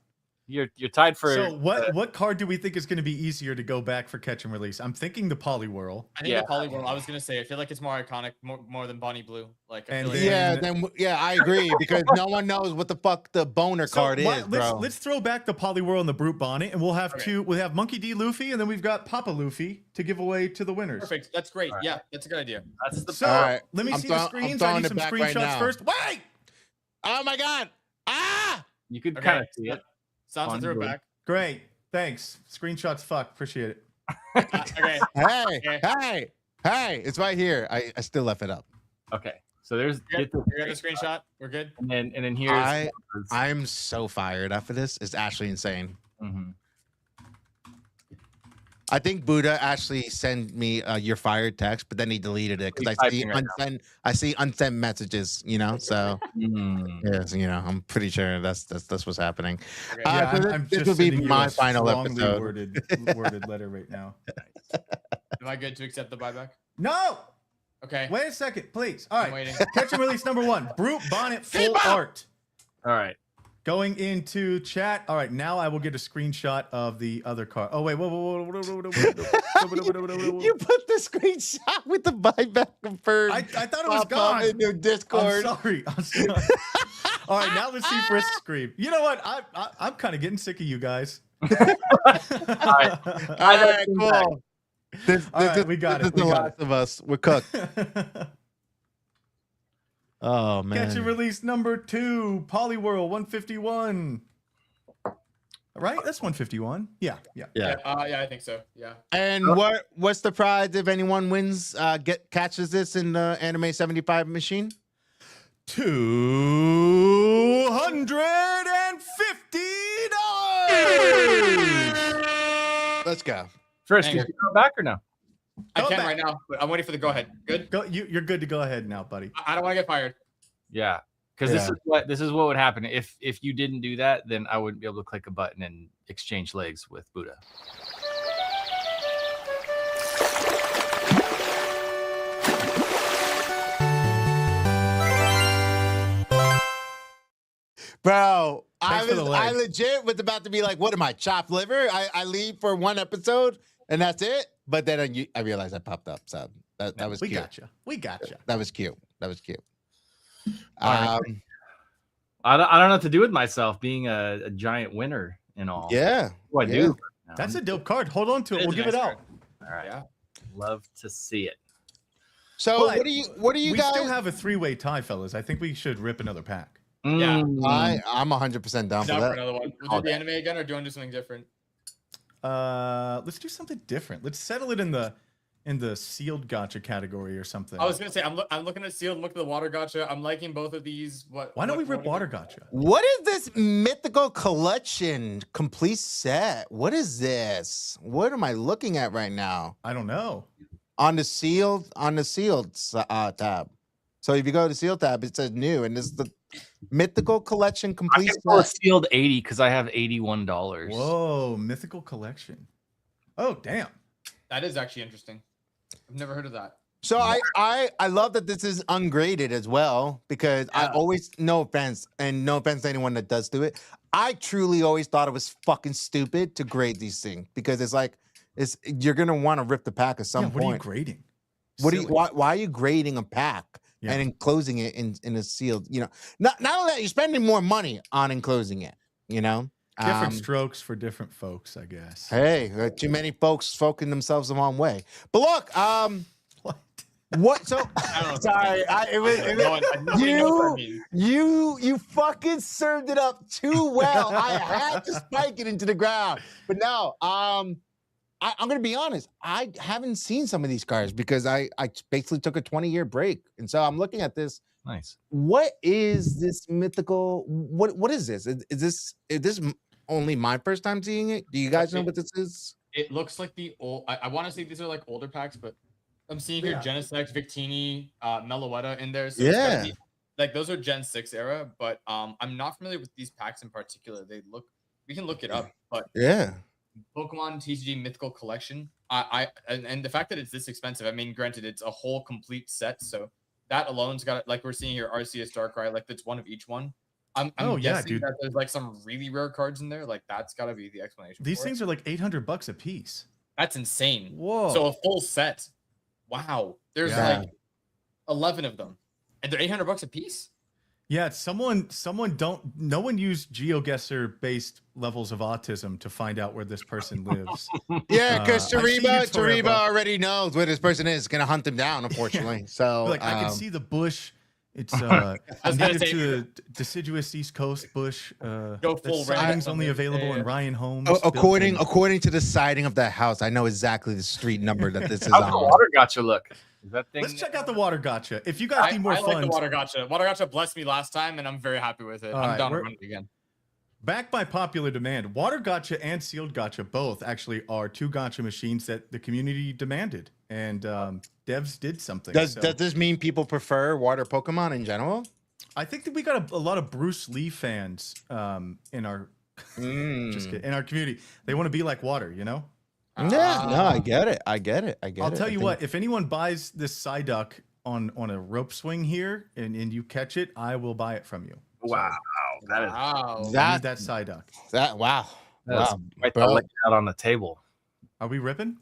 You're tied for. So what card do we think is going to be easier to go back for catch and release? I'm thinking the Poliwhirl. I think Yeah. the Polyworld. I was gonna say. I feel like it's more iconic, more than Bonnie Blue. Like, I And feel like then- I agree because no one knows what the fuck the boner card is, bro. Let's throw back the Poliwhirl and the Brute Bonnet, and we'll have Okay. two. We'll have Monkey D Luffy, and then we've got Papa Luffy to give away to the winners. perfect. That's great. All right. Yeah, that's a good idea. That's the. So All right. let me I'm see throw- the I'm screens. I throwing need it some back right screenshots now. first. Wait! Oh my god! Ah! You could Okay. kind of see it. Sounds Bonnie throw it Blue. back. Great, thanks. Screenshots, fuck, appreciate it. Okay. Hey, Okay. hey! It's right here. I still left it up. Okay, so there's You're get the, good. You're good. A screenshot. We're good. and then here's. I'm so fired after this. It's actually insane. Mhm. I think Buddha actually sent me your fired text, but then he deleted it because He's I see typing right I see unsent messages. So Mm. yes, I'm pretty sure that's what's happening. Okay. Uh, so this would be sending you my a final strongly episode. worded letter right now. Am I good to accept the buyback? No! Okay. Wait a second, please. All I'm right. waiting. Catch and release number 1. Brute Bonnet full Keep up! art. All right. Going into chat. All right, now I will get a screenshot of the other card. Oh wait, whoa. You put the screenshot with the buyback confirmed. I thought it was pop up gone. in your I'm Discord. sorry. I'm sorry. All right, now let's see Frisk scream. You know what? I'm kind of getting sick of you guys. All right, cool. This All right, is, we got this it, is we the got last of us. We're cooked. Oh Catch man. and release number 2, Poliwhirl 151. All right, that's 151. Yeah. Yeah. Yeah, I think so. Yeah. And what's the prize if anyone wins? Catches this in the Anime 75 machine. $250. Let's go. First, Hang you on. go back or no? I Go can back. right now, but I'm waiting for the go ahead. Good. Go. You're good to go ahead now, buddy. I don't want to get fired. Yeah, because this is what would happen if you didn't do that. Then I wouldn't be able to click a button and exchange legs with Buddha. Bro, Thanks for the I leg. legit was about to be like, what am I, chopped liver? I leave for one episode and that's it. But then I realized I popped up. So that was we cute. gotcha. We gotcha. That was cute. That was cute. All right. I don't know what to do with myself being a giant winner and all. Yeah. What do I yeah. do? That's a dope card. Hold on to it. It is We'll a give nice it card. out. All right. Yeah. Love to see it. So But what do you We guys? still have a 3-way tie, fellas. I think we should rip another pack. Yeah. I'm 100% down for Down for that. another one. We'll do the anime again, or do you want to do something different? Let's do something different. Let's settle it in the sealed gotcha category or something. I was gonna say I'm looking at sealed. Look at the water gotcha. I'm liking both of these. Why don't we rip water gotcha? What is this mythical collection complete set? What is this? What am I looking at right now? I don't know. On the sealed tab. So if you go to sealed tab, it says new, and this is the mythical collection I complete can pull a set. sealed 80 because I have $81. Whoa, mythical collection. Oh, damn. That is actually interesting. I've never heard of that. So I love that this is ungraded as well because I Yeah. always, no offense to anyone that does do it, I truly always thought it was fucking stupid to grade these things because it's like you're gonna want to rip the pack at some Yeah, what are you point. grading? What do you Silly. why are you grading a pack Yeah. and enclosing it in a sealed? Not only that, you're spending more money on enclosing it. Different strokes for different folks, I guess. Hey, too many folks focusing themselves the wrong way. But look, What? what? So I don't know. sorry, Nobody knows what that means. you fucking served it up too well. I had to spike it into the ground, but no. I'm gonna be honest. I haven't seen some of these cards because I basically took a 20-year break, and so I'm looking at this. Nice. What is this mythical? What is this? Is this only my first time seeing it? Do you guys know what this is? It looks like the old. I want to say these are like older packs, but I'm seeing here Genesex, Victini, Meloetta in there. So it's gotta be, like those are Gen 6 era, but I'm not familiar with these packs in particular. We can look it up, but Yeah. Pokemon TCG Mythical Collection. And the fact that it's this expensive, I mean, granted, it's a whole complete set, so that alone's got, like we're seeing here, Arceus, Darkrai, like that's one of each one. I'm guessing that there's like some really rare cards in there. Like that's got to be the explanation. These things are like $800 a piece. That's insane. Whoa! So a full set. Wow. There's like 11 of them, and they're $800 a piece. Yeah, no one used GeoGuessr based levels of autism to find out where this person lives. Yeah, because Tariba already knows where this person is. Gonna hunt him down, unfortunately. So Like I can see the bush. It's native to the deciduous East Coast bush. Go full siding's only available in Ryan Homes. According to the siding of the house, I know exactly the street number that this is How's on. the water gotcha look? Is that thing? Let's check out the water gotcha. If you guys need more I funds, like the water gotcha. Water gotcha blessed me last time, and I'm very happy with it. I'm down to run it again. Back by popular demand, water gotcha and sealed gotcha both actually are two gotcha machines that the community demanded, and devs did something. Does this mean people prefer water Pokemon in general? I think that we got a lot of Bruce Lee fans in our just kidding, in our community. They want to be like water, you know? Yeah, no, I get it. I'll tell you what, if anyone buys this Psyduck on a rope swing here and you catch it, I will buy it from you. Wow, that is I need that Psyduck. Right to lay out on the table. Are we ripping?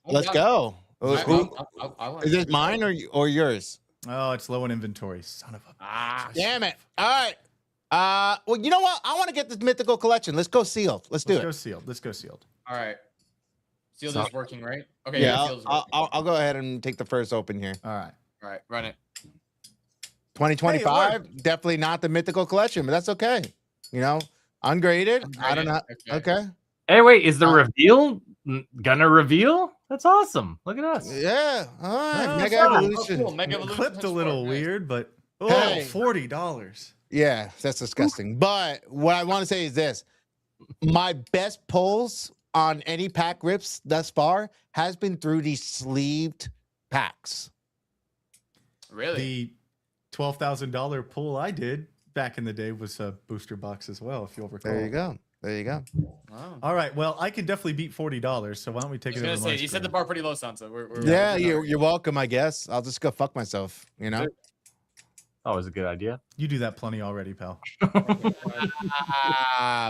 Let's go. Is this mine or yours? Oh, it's low in inventory. Son of a damn it. All right. Well, you know what? I want to get this mythical collection. Let's go sealed. Let's do it. Let's go sealed. All right. Sealed is working, right? Okay. Yeah, I'll go ahead and take the first open here. All right, run it. 2025, definitely not the mythical collection, but that's okay. Ungraded. I don't know. Okay. Hey, wait, is the reveal gonna reveal? That's awesome. Look at us. Yeah. All right. Mega Evolution. Cool. Mega Evolution clipped a little weird, but hey. $40. Yeah, that's disgusting. But what I want to say is this: my best pulls on any pack rips thus far has been through these sleeved packs. Really? The $12,000 pull I did back in the day was a booster box as well, if you'll recall. There you go. Wow. All right. Well, I can definitely beat $40. So why don't we take it? You set the bar pretty low, Sansa. You're welcome. I guess I'll just go fuck myself. Always a good idea. You do that plenty already, pal.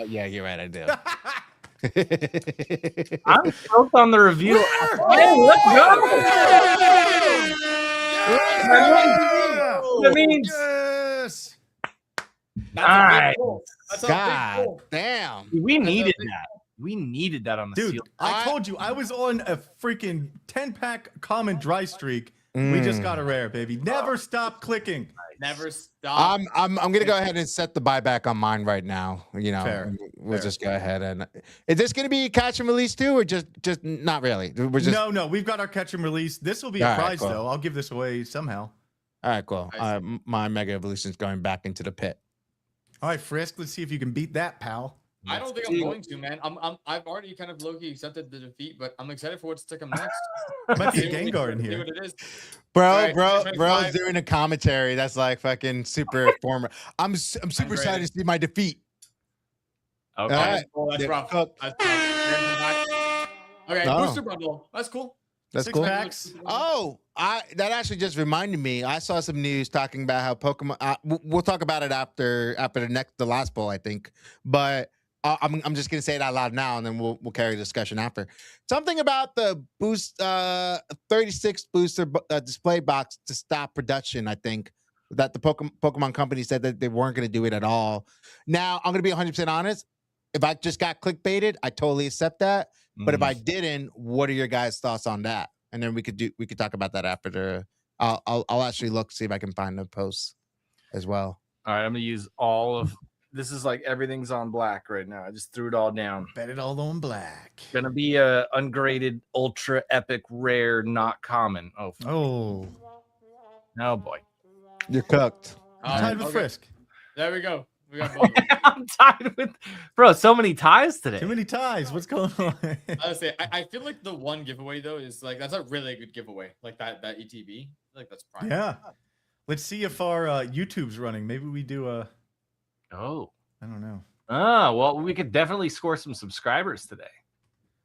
Yeah, you're right. I do. I'm stoked on the reveal. Hey, let's go! That means yes. Nice. God damn. We needed that. We needed that on the Dude, seal. I told you I was on a freaking 10-pack common dry streak. We just got a rare, baby. Never stop clicking. Never stop. I'm gonna go ahead and set the buyback on mine right now. We'll just go ahead and. Is this gonna be catch and release too, or just not really? We're just no. We've got our catch and release. This will be a prize though. I'll give this away somehow. All right, cool. My Mega Evolution is going back into the pit. All right, Frisk. Let's see if you can beat that, pal. I don't think I'm going to, man. I've already kind of low-key accepted the defeat, but I'm excited for what's to come next. Might be a Gengar in here. See what it is. Bro's doing a commentary that's like fucking super formal. I'm super excited to see my defeat. Okay. All right. Oh, that's rough. That's rough. Okay, booster bundle. That's cool. That's 6 cool. packs. Oh, that actually just reminded me. I saw some news talking about how Pokemon. We'll talk about it after the last poll, I think. But I'm just gonna say it out loud now, and then we'll carry the discussion after. Something about the 36 booster display box to stop production. I think that the Pokemon company said that they weren't gonna do it at all. Now I'm gonna be 100% honest. If I just got clickbaited, I totally accept that. But if I didn't, what are your guys' thoughts on that? And then we could talk about that after the. I'll actually see if I can find the post as well. All right, I'm gonna use all of this. Is like everything's on black right now. I just threw it all down. Bet it all on black. Gonna be a ungraded, ultra epic, rare, not common. Oh, Oh, oh boy, You're cooked. tied with Frisk. There we go. We got both. I'm tied with, bro. So many ties today. Too many ties. What's going on? I would say I feel like the one giveaway though is like that's a really good giveaway. Like that ETB. I feel like that's prime. Yeah. Let's see if our YouTube's running. Maybe we do a. Oh, I don't know. Well, we could definitely score some subscribers today.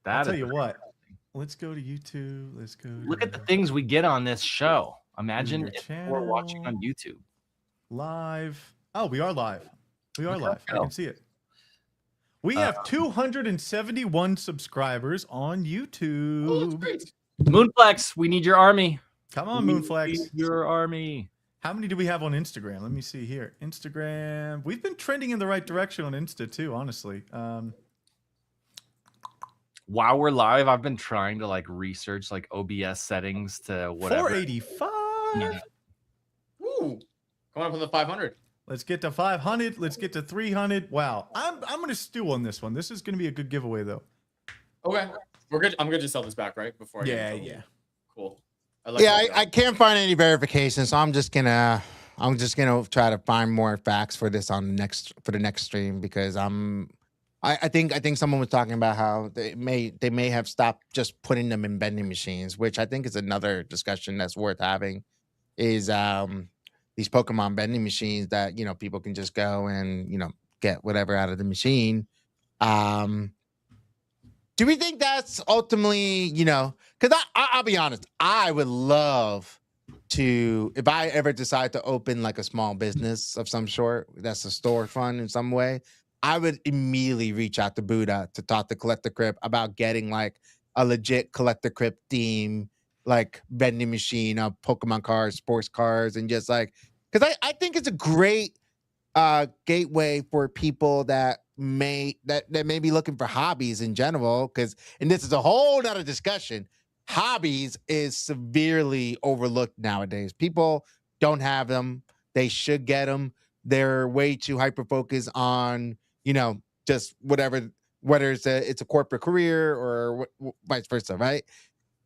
I'll tell you what. Let's go to YouTube. Let's go. Look at the things we get on this show. Imagine your if we're watching channel. on YouTube. Live. Oh, we are live. We are Look live. how I go. can see it. We have 271 subscribers on Oh, that's YouTube. great. Moonflex, we need your army. Come on, We Moonflex. need your army. How many do we have on Instagram? Let me see here. Instagram. We've been trending in the right direction on Insta too, honestly. While we're live, I've been trying to like research like OBS settings to whatever. 485. Yeah. Ooh, coming up on the 500. Let's get to 500. Let's get to 300. Wow. I'm gonna stew on this one. This is gonna be a good giveaway though. Okay, we're good. I'm good to sell this back, right? Before I get in trouble. Yeah. Cool. I like Yeah, that I job. can't find any verification, so I'm just gonna try to find more facts for this on the next stream because I think someone was talking about how they may have stopped just putting them in vending machines, which I think is another discussion that's worth having. Is these Pokemon vending machines that people can just go and get whatever out of the machine. Do we think that's ultimately, because I'll be honest, I would love to, if I ever decide to open like a small business of some sort, that's a storefront in some way, I would immediately reach out to Buddha to talk to Collect the Crypt about getting like a legit Collect the Crypt theme, like vending machine of Pokemon cards, sports cards, and just like, because I think it's a great gateway for people that may be looking for hobbies in general, because, and this is a whole nother discussion, hobbies is severely overlooked nowadays. People don't have them. They should get them. They're way too hyper focused on just whatever, whether it's a corporate career or vice versa, right?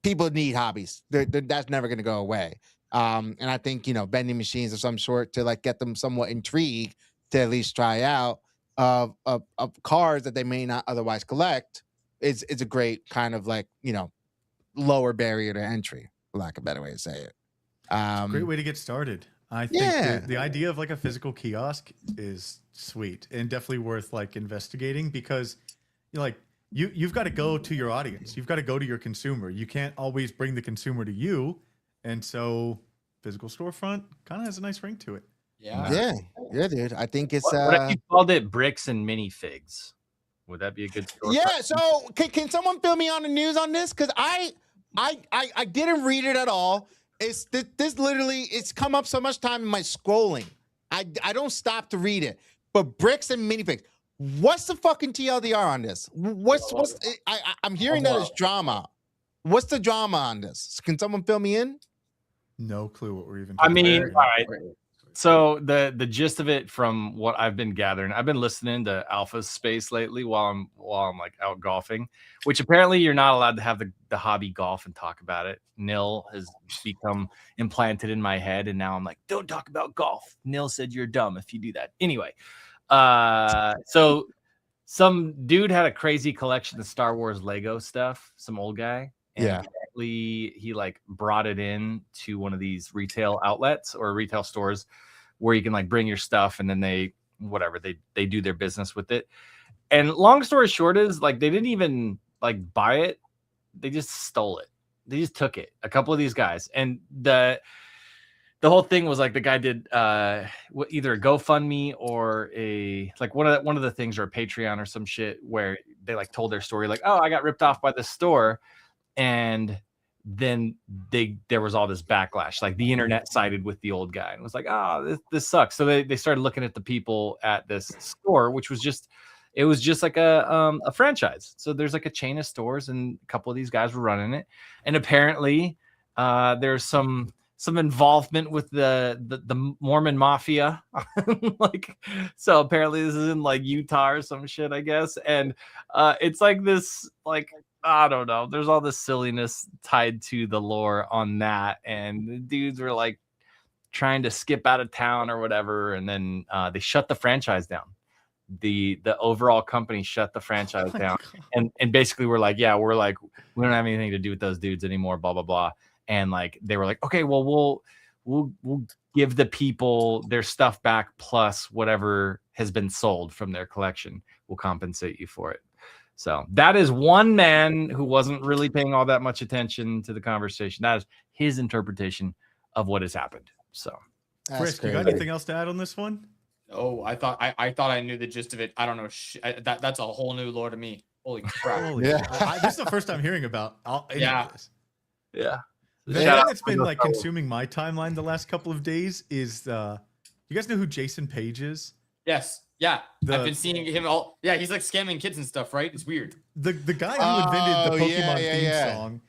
People need hobbies. That's never going to go away. And I think vending machines of some sort to like get them somewhat intrigued to at least try out of cards that they may not otherwise collect is a great kind of like lower barrier to entry, for lack of a better way to say it. Great way to get started. I think the idea of like a physical kiosk is sweet and definitely worth like investigating, because you've got to go to your audience. You've got to go to your consumer. You can't always bring the consumer to you. And so physical storefront kind of has a nice ring to it. Yeah. Yeah, dude. I think it's What if you called it bricks and minifigs? Would that be a good storefront? yeah. So can someone fill me on the news on this? Because I didn't read it at all. It's this literally, it's come up so much time in my scrolling. I don't stop to read it. But bricks and minifigs. What's the fucking TLDR on this? I'm hearing that it's drama. What's the drama on this? Can someone fill me in? No clue what we're even I talking mean, about. all right. So the gist of it, from what I've been gathering, I've been listening to Alpha Space lately while I'm like out golfing, which apparently you're not allowed to have the hobby golf and talk about it. Nil has become implanted in my head, and now I'm like, don't talk about golf. Nil said you're dumb if you do that. Anyway, so some dude had a crazy collection of Star Wars Lego stuff, some old guy. And Yeah. he like brought it in to one of these retail outlets or retail stores where you can like bring your stuff, and then they do their business with it. And long story short is like they didn't even like buy it, they just stole it. took it. A couple of these guys, and the whole thing was like the guy did either a GoFundMe or a like one of the things, or a Patreon or some shit, where they like told their story, like, oh, I got ripped off by the store, and then there was all this backlash, like the internet sided with the old guy and was like, oh, this sucks. So they started looking at the people at this store, which was just like a franchise. So there's like a chain of stores, and a couple of these guys were running it, and apparently there's some involvement with the Mormon mafia. Like, so apparently this is in like Utah or some shit, I guess. And it's like this, like, I don't know. There's all this silliness tied to the lore on that. And the dudes were like trying to skip out of town or whatever. And then they shut the franchise down. The overall company shut the franchise down. And basically we're like, yeah, we don't have anything to do with those dudes anymore, blah, blah, blah. And like, they were like, okay, well, we'll give the people their stuff back, plus whatever has been sold from their collection. We'll compensate you for it. So that is one man who wasn't really paying all that much attention to the conversation. That is his interpretation of what has happened. So, Chris, you got anything else to add on this one? Oh, I thought I knew the gist of it. I don't know. That's a whole new lore to me. Holy crap! This is the first time hearing about. Yeah. The thing that's been like consuming my timeline the last couple of days is you guys know who Jason Page is? Yes. Yeah. I've been seeing him all. Yeah, he's like scamming kids and stuff, right? It's weird. The guy who invented the Pokemon theme song.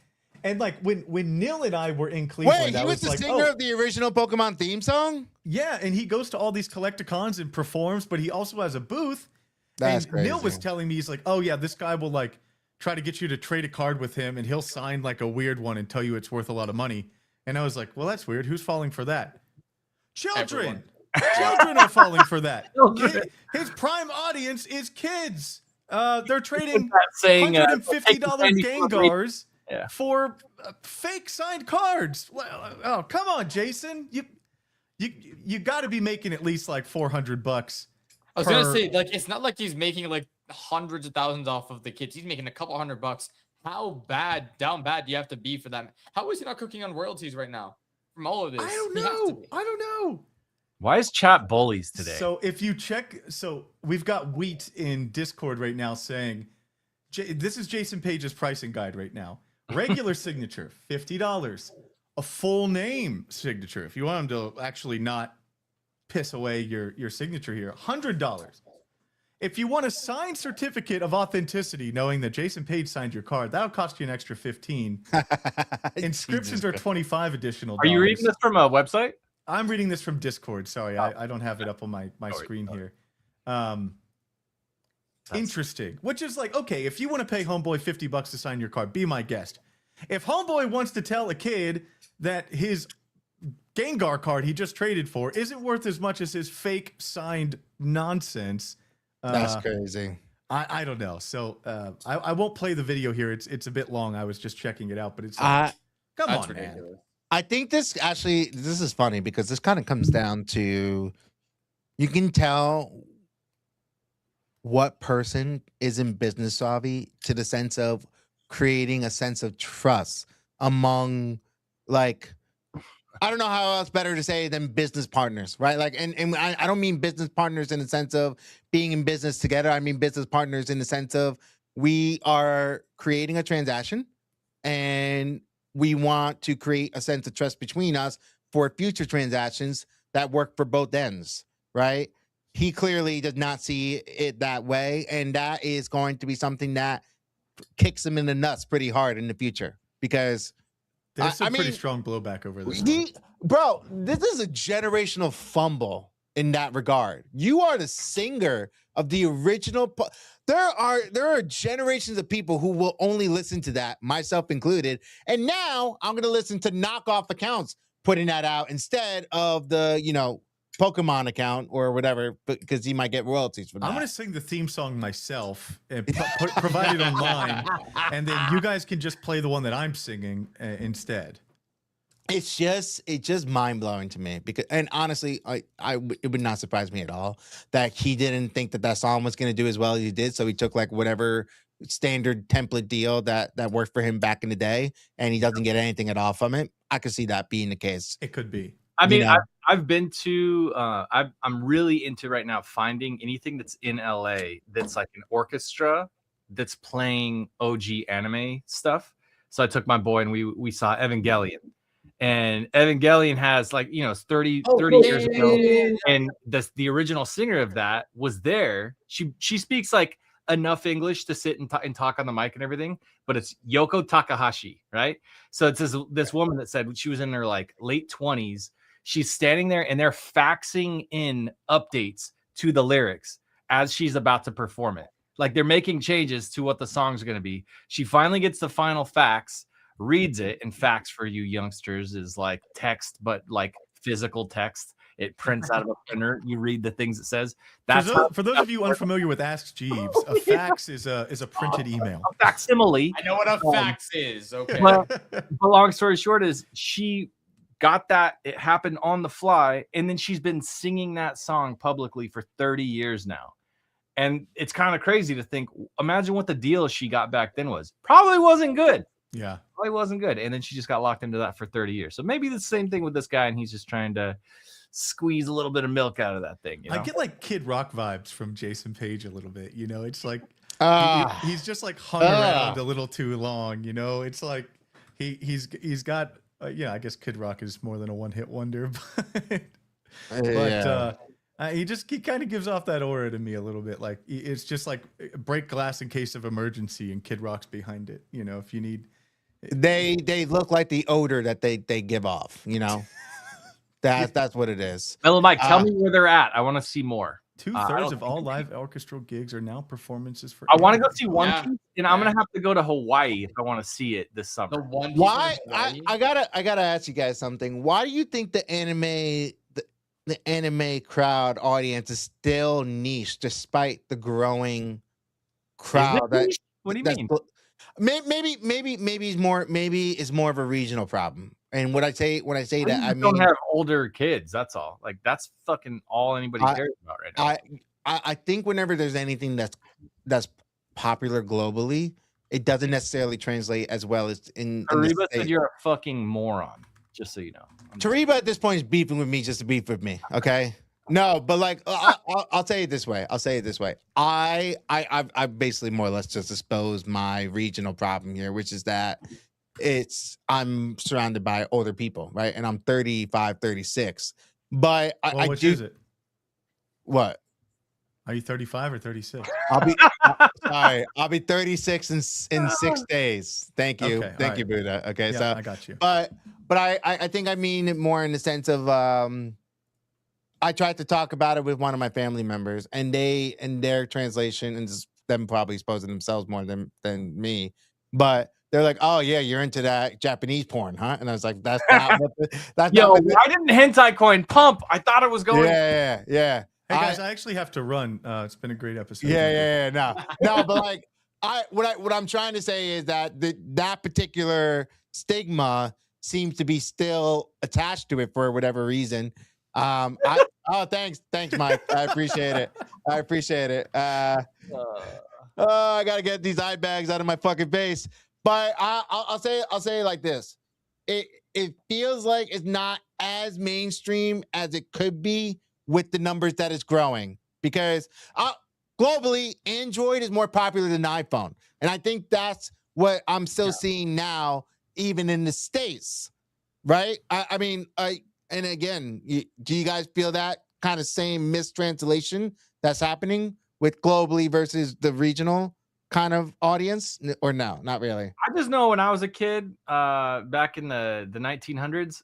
And like when Neil and I were in Cleveland, wait, he was the singer of the original Pokemon theme song? Yeah, and he goes to all these collecticons and performs, but he also has a booth. That's crazy. Neil was telling me, he's like, oh yeah, this guy will like try to get you to trade a card with him, and he'll sign like a weird one and tell you it's worth a lot of money. And I was like, well, that's weird. Who's falling for that? Children. Children are falling for that. His prime audience is kids. They're trading $150 Gengars for fake signed cards. Oh, come on, Jason. You got to be making at least like $400. I was gonna say, like, it's not like he's making like hundreds of thousands off of the kids. He's making a couple $100. How down bad do you have to be for that? How is he not cooking on royalties right now from all of this? I don't know. Why is chat bullies today? So if you check, we've got Wheat in Discord right now saying, this is Jason Page's pricing guide right now. Regular signature, $50. A full name signature, if you want him to actually not piss away your signature here, $100. If you want a signed certificate of authenticity, knowing that Jason Page signed your card, that'll cost you an extra $15. Inscriptions are $25 additional. Are you reading this from a website? I'm reading this from Discord. Sorry, I don't have it up on my screen here. Interesting. Which is like, okay, if you want to pay Homeboy $50 to sign your card, be my guest. If Homeboy wants to tell a kid that his Gengar card he just traded for isn't worth as much as his fake signed nonsense, that's crazy. I don't know. So I won't play the video here. It's a bit long. I was just checking it out, but it's come on, ridiculous. man. I think this is funny because this kind of comes down to, you can tell what person is in business savvy to the sense of creating a sense of trust among, like, I don't know how else better to say than business partners, right? Like, and I don't mean business partners in the sense of being in business together. I mean business partners in the sense of we are creating a transaction and we want to create a sense of trust between us for future transactions that work for both ends, right? He clearly does not see it that way, and that is going to be something that kicks him in the nuts pretty hard in the future, because there's some pretty strong blowback over this. Bro, this is a generational fumble in that regard. You are the singer of the original. There are generations of people who will only listen to that, myself included. And now I'm going to listen to knockoff accounts putting that out instead of the, Pokemon account or whatever, because he might get royalties from that. I'm going to sing the theme song myself and provide it online, and then you guys can just play the one that I'm singing instead. It's just mind blowing to me, because, and honestly, it would not surprise me at all that he didn't think that song was going to do as well as he did. So he took like whatever standard template deal that worked for him back in the day, and he doesn't get anything at all from it. I could see that being the case. It could be. I mean, know? I've been to. I'm really into right now finding anything that's in LA that's like an orchestra that's playing OG anime stuff. So I took my boy and we saw Evangelion. And Evangelion has like, it's 30 years ago. And the original singer of that was there. She speaks like enough English to sit and talk on the mic and everything, but it's Yoko Takahashi, right? So it's this woman that said she was in her like late 20s. She's standing there and they're faxing in updates to the lyrics as she's about to perform it. Like they're making changes to what the song's going to be. She finally gets the final fax, reads it, and fax for you youngsters is like text, but like physical text. It prints out of a printer. You read the things it says. That's for those of you unfamiliar with Ask Jeeves, a fax is a printed email. A facsimile. I know what a fax is. Okay. But long story short is she got that. It happened on the fly, and then she's been singing that song publicly for 30 years now. And it's kind of crazy to think, imagine what the deal she got back then was. Probably wasn't good. Yeah. Probably wasn't good. And then she just got locked into that for 30 years. So maybe the same thing with this guy, and he's just trying to squeeze a little bit of milk out of that thing. You know? I get like Kid Rock vibes from Jason Page a little bit. It's like he's just like hung around a little too long. It's like he's got I guess Kid Rock is more than a one-hit wonder, but he kind of gives off that aura to me a little bit. Like it's just like break glass in case of emergency, and Kid Rock's behind it. If you need, they look like the odor that they give off. That's what it is. Mellow Mike, tell me where they're at. I want to see more. 2/3 of all live orchestral gigs are now performances for. I want to go see One Piece, and I'm gonna have to go to Hawaii if I want to see it this summer. Why? I gotta ask you guys something. Why do you think the anime crowd audience is still niche despite the growing crowd? What do you mean? Maybe it's more of a regional problem. And when I say that, I mean don't have older kids. That's all. Like that's fucking all anybody cares about right now. I think whenever there's anything that's popular globally, it doesn't necessarily translate as well as in. Ariba said you're a fucking moron. Just so you know, Tariba at this point is beefing with me just to beef with me. Okay. No, but like I'll say it this way. I basically more or less just exposed my regional problem here, which is that I'm surrounded by older people, right? And I'm 35, 36. But which is it? What? Are you 35 or 36? I'll be 36 in 6 days. Thank you. Okay, Thank you, Buddha. Okay, yeah, so I got you. But I think I mean it more in the sense of I tried to talk about it with one of my family members, and they, in their translation, and just them probably exposing themselves more than me, but they're like, "Oh yeah, you're into that Japanese porn, huh?" And I was like, "That's not what that's Yo, not what why didn't hentai coin pump? I thought it was going. Yeah. Hey guys, I actually have to run. It's been a great episode. Yeah. No, but like what I'm trying to say is that that particular stigma seems to be still attached to it for whatever reason. Thanks, Mike. I appreciate it. I gotta get these eye bags out of my fucking face. But I'll say it like this: it feels like it's not as mainstream as it could be with the numbers that it's growing, because globally, Android is more popular than iPhone, and I think that's what I'm still seeing now, even in the States, right? I mean, and again, do you guys feel that kind of same mistranslation that's happening with globally versus the regional kind of audience, or no, not really? I just know when I was a kid, back in the 1900s,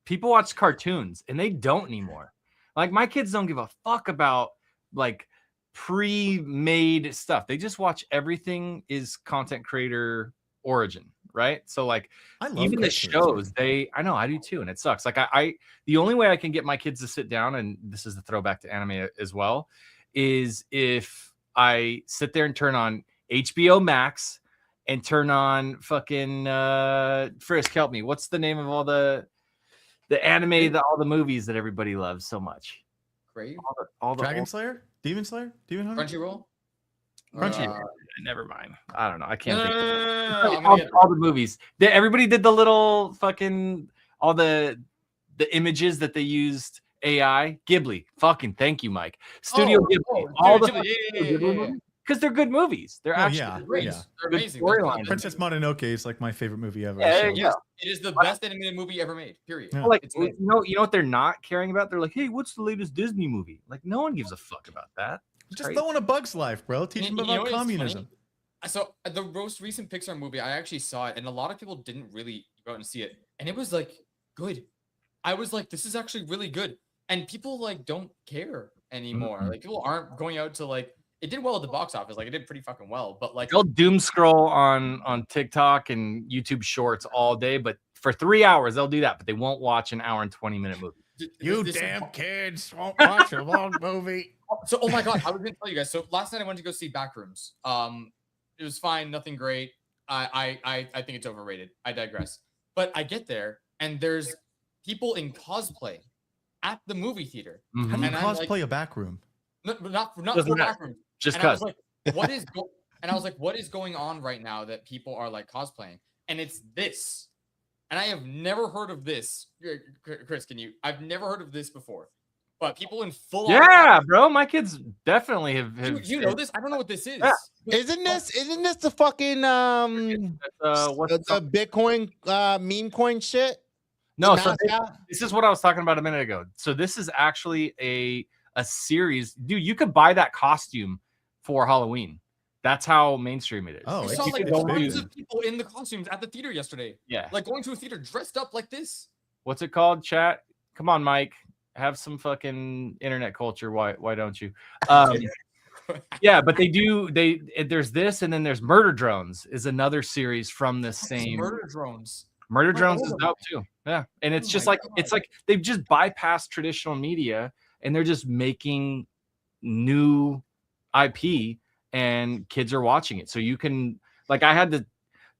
people watched cartoons, and they don't anymore. Like my kids don't give a fuck about like pre-made stuff. They just watch everything is content creator origin, right? So like even the shows, I know I do too, and it sucks. Like I the only way I can get my kids to sit down, and this is the throwback to anime as well, is if I sit there and turn on HBO Max and turn on fucking Frisk, help me. What's the name of all the anime, all the movies that everybody loves so much? Great. Dragon Slayer? Demon Slayer? Demon Hunter? Crunchyroll? Crunchyroll. Never mind. I don't know. I can't No, think. no, no, no, no, no, I'm All, gonna get all the movies. Everybody did the little fucking all the images that they used AI. Ghibli. Fucking thank you, Mike. Studio Ghibli. All the yeah. because they're good movies. They're Oh, actually yeah, Great. yeah. They're good amazing. That's one of storylines. the Princess Mononoke is like my favorite movie ever. Yeah, so- there you Yes, go. it is the best animated movie ever made. Period. Yeah. Like It's you amazing. know what they're not caring about? They're like, hey, what's the latest Disney movie? Like, no one gives a fuck about that. It's Just crazy. throwing a Bug's Life, bro. Teach And them you know about what is funny? communism. So the most recent Pixar movie, I actually saw it, and a lot of people didn't really go out and see it, and it was like good. I was like, this is actually really good, and people like don't care anymore. Like people aren't going out to like. It did well at the box office, like it did pretty fucking well, but like They'll doom scroll on TikTok and YouTube Shorts all day, but for 3 hours they'll do that, but they won't watch an hour and 20-minute movie. You damn kids won't watch a long movie. So, oh my god, I was gonna tell you guys. So last night I went to go see Backrooms. It was fine, nothing great. I think it's overrated. I digress. But I get there and there's people in cosplay at the movie theater. How do you And I'm cosplay like- a back room? Not Doesn't for matter. Backrooms. Just And I was because. like, what is and I was like, what is going on right now that people are like cosplaying? And it's this. And I have never heard of this. Chris, I've never heard of this before. But people in full Yeah, bro. My kids definitely have you know this? I don't know what this is. Yeah. Isn't this the fucking what's the Bitcoin meme coin shit? no, The so mascot? this is what I was talking about a minute ago. So this is actually a series. Dude, you could buy that costume for Halloween. That's how mainstream it is. Oh, I it's- saw you like could go tons in. of people in the costumes at the theater yesterday. Yeah. Like going to a theater dressed up like this. What's it called, chat? Come on, Mike. Have some fucking internet culture. Why don't you? Yeah, but there's this, and then there's Murder Drones is another series from this same Murder drones. Murder Wait, Drones hold is on. dope too. Yeah. And it's Oh just my like it's like they've just bypassed traditional media and they're just making new IP and kids are watching it. So you can like I had to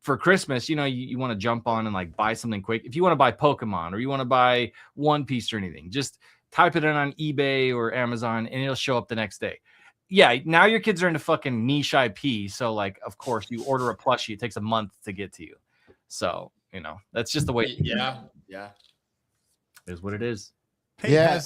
for Christmas, you want to jump on and like buy something quick. If you want to buy Pokemon or you want to buy One Piece or anything, just type it in on eBay or Amazon and it'll show up the next day. Yeah, now your kids are into fucking niche IP. So like, of course, you order a plushie, it takes a month to get to you. So, that's just the way Yeah. it is what it is. Hey, Yeah.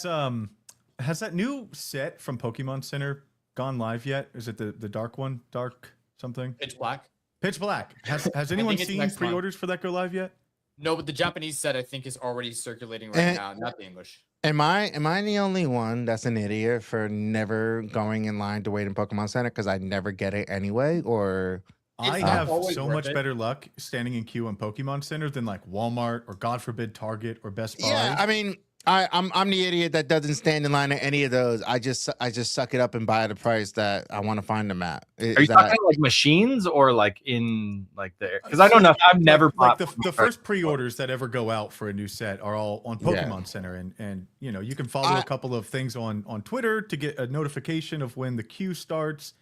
has that new set from Pokemon Center gone live yet? Is it the dark one? Dark something? Pitch Black. Pitch Black. Has anyone it's seen next month. pre-orders for that go live yet? No, but the Japanese set I think is already circulating right now, not the English. Am I the only one that's an idiot for never going in line to wait in Pokemon Center because I never get it anyway? Or I not have always so worth much it. better luck standing in queue in Pokemon centers than like Walmart or God forbid Target or Best Buy. yeah, I mean, I'm the idiot that doesn't stand in line at any of those. I just suck it up and buy at a price that I want to find them at. Are you talking like machines or like in like there? Because I don't know. I've never like bought the first pre-orders that ever go out for a new set are all on Pokemon Center, and you can follow a couple of things on Twitter to get a notification of when the queue starts.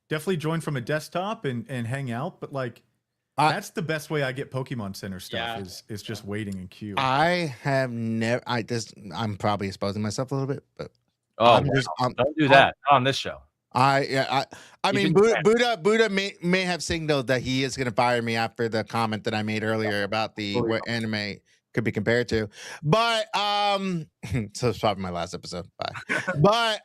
Definitely join from a desktop and hang out, but like that's the best way I get Pokemon Center stuff is just waiting in queue. I have never. I'm probably exposing myself a little bit, but don't do that on this show. I mean, can- Buddha may have signaled that he is going to fire me after the comment that I made earlier about what anime could be compared to. But so it's probably my last episode. Bye. But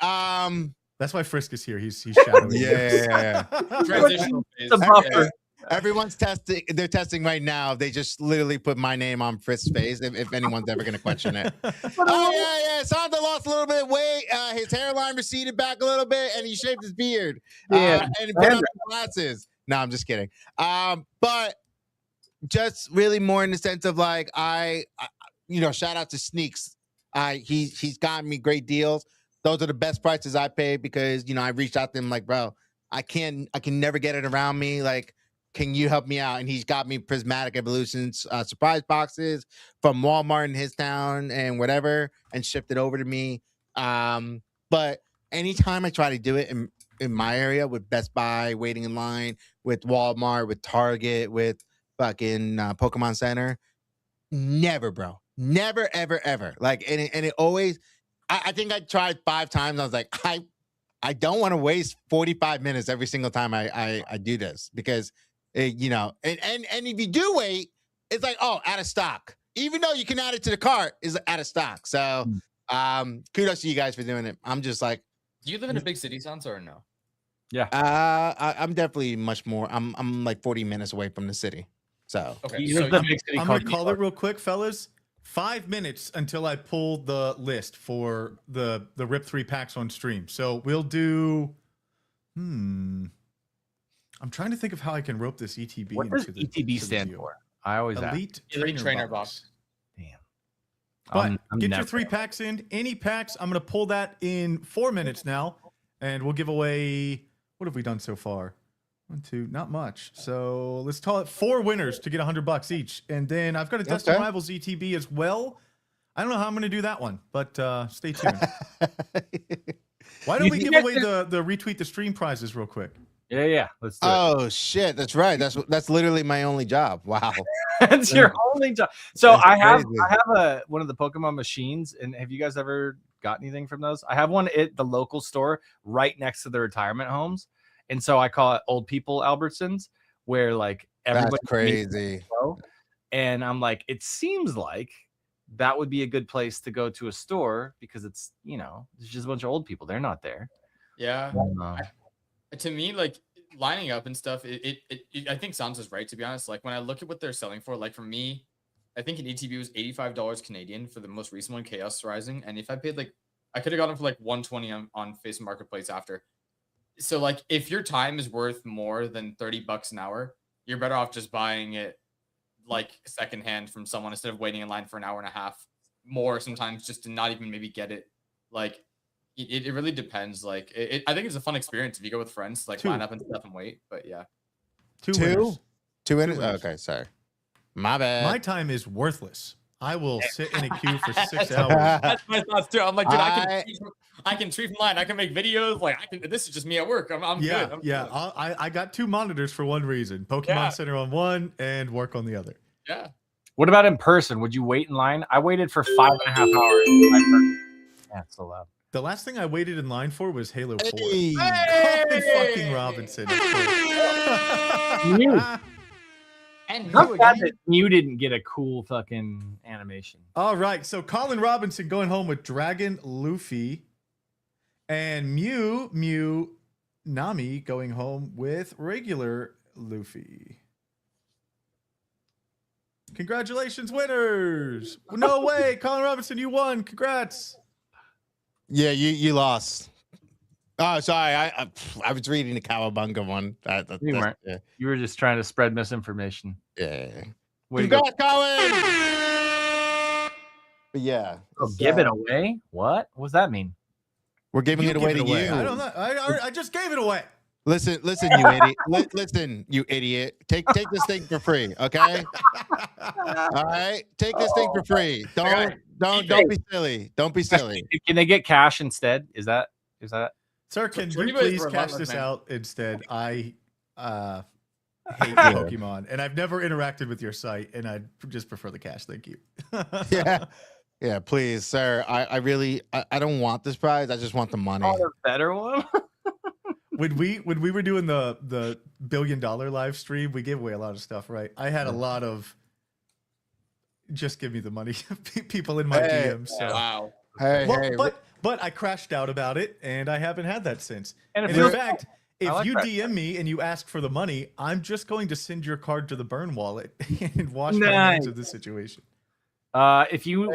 That's why Frisk is here. He's shadowing. Yeah. Transitional phase. The buffer. Everyone's testing. They're testing right now. They just literally put my name on Frisk's face. If anyone's ever going to question it. Oh yeah. Santa lost a little bit of weight. His hairline receded back a little bit, and he shaved his beard. Yeah. And he put on glasses. No, I'm just kidding. But just really more in the sense of like I shout out to Sneaks. He's gotten me great deals. Those are the best prices I paid because I reached out to him like, bro, I can never get it around me. Like, can you help me out? And he's got me Prismatic Evolutions surprise boxes from Walmart in his town and whatever, and shipped it over to me. But anytime I try to do it in my area with Best Buy, waiting in line, with Walmart, with Target, with fucking Pokemon Center, never, bro, never, ever, ever. Like, and it always. I think I tried 5 times. I was like, I don't want to waste 45 minutes every single time I do this because you know, and if you do wait, it's like, oh, out of stock. Even though you can add it to the cart, is out of stock. So kudos to you guys for doing it. I'm just like, Do you live in a big city, Sansa, or no? Yeah. I'm definitely much more. I'm like 40 minutes away from the city. So Okay, Here's so the big city I'm called gonna call it real quick, fellas. 5 minutes until I pull the list for the Rip 3 packs on stream. So we'll do. I'm trying to think of how I can rope this ETB. What does into the, ETB to the stand deal. for? I always ask. Elite Elite Trainer box. Damn. But I'm get never your 3 packs in. Any packs, I'm going to pull that in 4 minutes now. And we'll give away, what have we done so far? 1, 2, not much. So let's call it 4 winners to get $100 each. And then I've got a Destin Rivals ETB as well. I don't know how I'm going to do that one, but stay tuned. Why don't we give away the retweet the stream prizes real quick? Yeah. Let's do it. oh shit, that's right. That's literally my only job. Wow. That's your only job. So That's I have crazy. one of the Pokemon machines, and have you guys ever got anything from those? I have one at the local store right next to the retirement homes, and so I call it Old People Albertsons, where like everybody That's crazy. go. And I'm like, it seems like that would be a good place to go to a store because it's there's just a bunch of old people. They're not there. Yeah. To me, like lining up and stuff, I think Sansa's right, to be honest. Like when I look at what they're selling for, like for me, I think an ETB was $85 Canadian for the most recent one, Chaos Rising. And if I paid like, I could have gotten for like 120 on Face Marketplace after. So like if your time is worth more than $30 an hour, you're better off just buying it like secondhand from someone instead of waiting in line for an hour and a half more sometimes just to not even maybe get it. Like it really depends. Like I think it's a fun experience if you go with friends, like line up and stuff and wait. But yeah, Two winners. Two winners. winners. Okay, sorry. My bad. My time is worthless. I will sit in a queue for 6 That's hours. That's my thoughts too. I'm like, dude, I can tweet from line. I can make videos. Like, this is just me at work. I'm Yeah, good. I'm yeah. good. I got 2 monitors for one reason: Pokemon Yeah. Center on one and work on the other. Yeah. What about in person? Would you wait in line? I waited for 5.5 hours. Yeah, it's so loud. The last thing I waited in line for was Halo 4. Hey. Colin fucking Robinson. Mew. And I'm Mew glad again. that Mew didn't get a cool fucking animation. All right, so Colin Robinson going home with Dragon Luffy, and Mew Nami going home with regular Luffy. Congratulations, winners! No way, Colin Robinson, you won. Congrats. Yeah, you lost. Oh, sorry. I was reading the Cowabunga one. You weren't. Yeah. You were just trying to spread misinformation. Yeah. Way to go. Congrats, Colin! But yeah. Oh, give it away? What? What does that mean? We're giving You it away give to you. I don't know. I just gave it away. Listen, you idiot. Listen, you idiot. Take this thing for free, okay? All right, take this thing for free. Don't be silly. Don't be silly. Can they get cash instead? Is that? Sir, can So you anybody's please cash relentless, this man. out instead? I hate Pokemon, and I've never interacted with your site, and I just prefer the cash. Thank you. Yeah, please, sir. I don't want this prize. I just want the money. Oh, the better one. When we were doing the $1 billion live stream, we gave away a lot of stuff, right? I had a lot of just give me the money people in my DMs. So. Wow. Hey, Well, hey, but I crashed out about it, and I haven't had that since. And And if in fact, if like you that. DM me and you ask for the money, I'm just going to send your card to the burn wallet and wash my Nice. hands of the situation. If you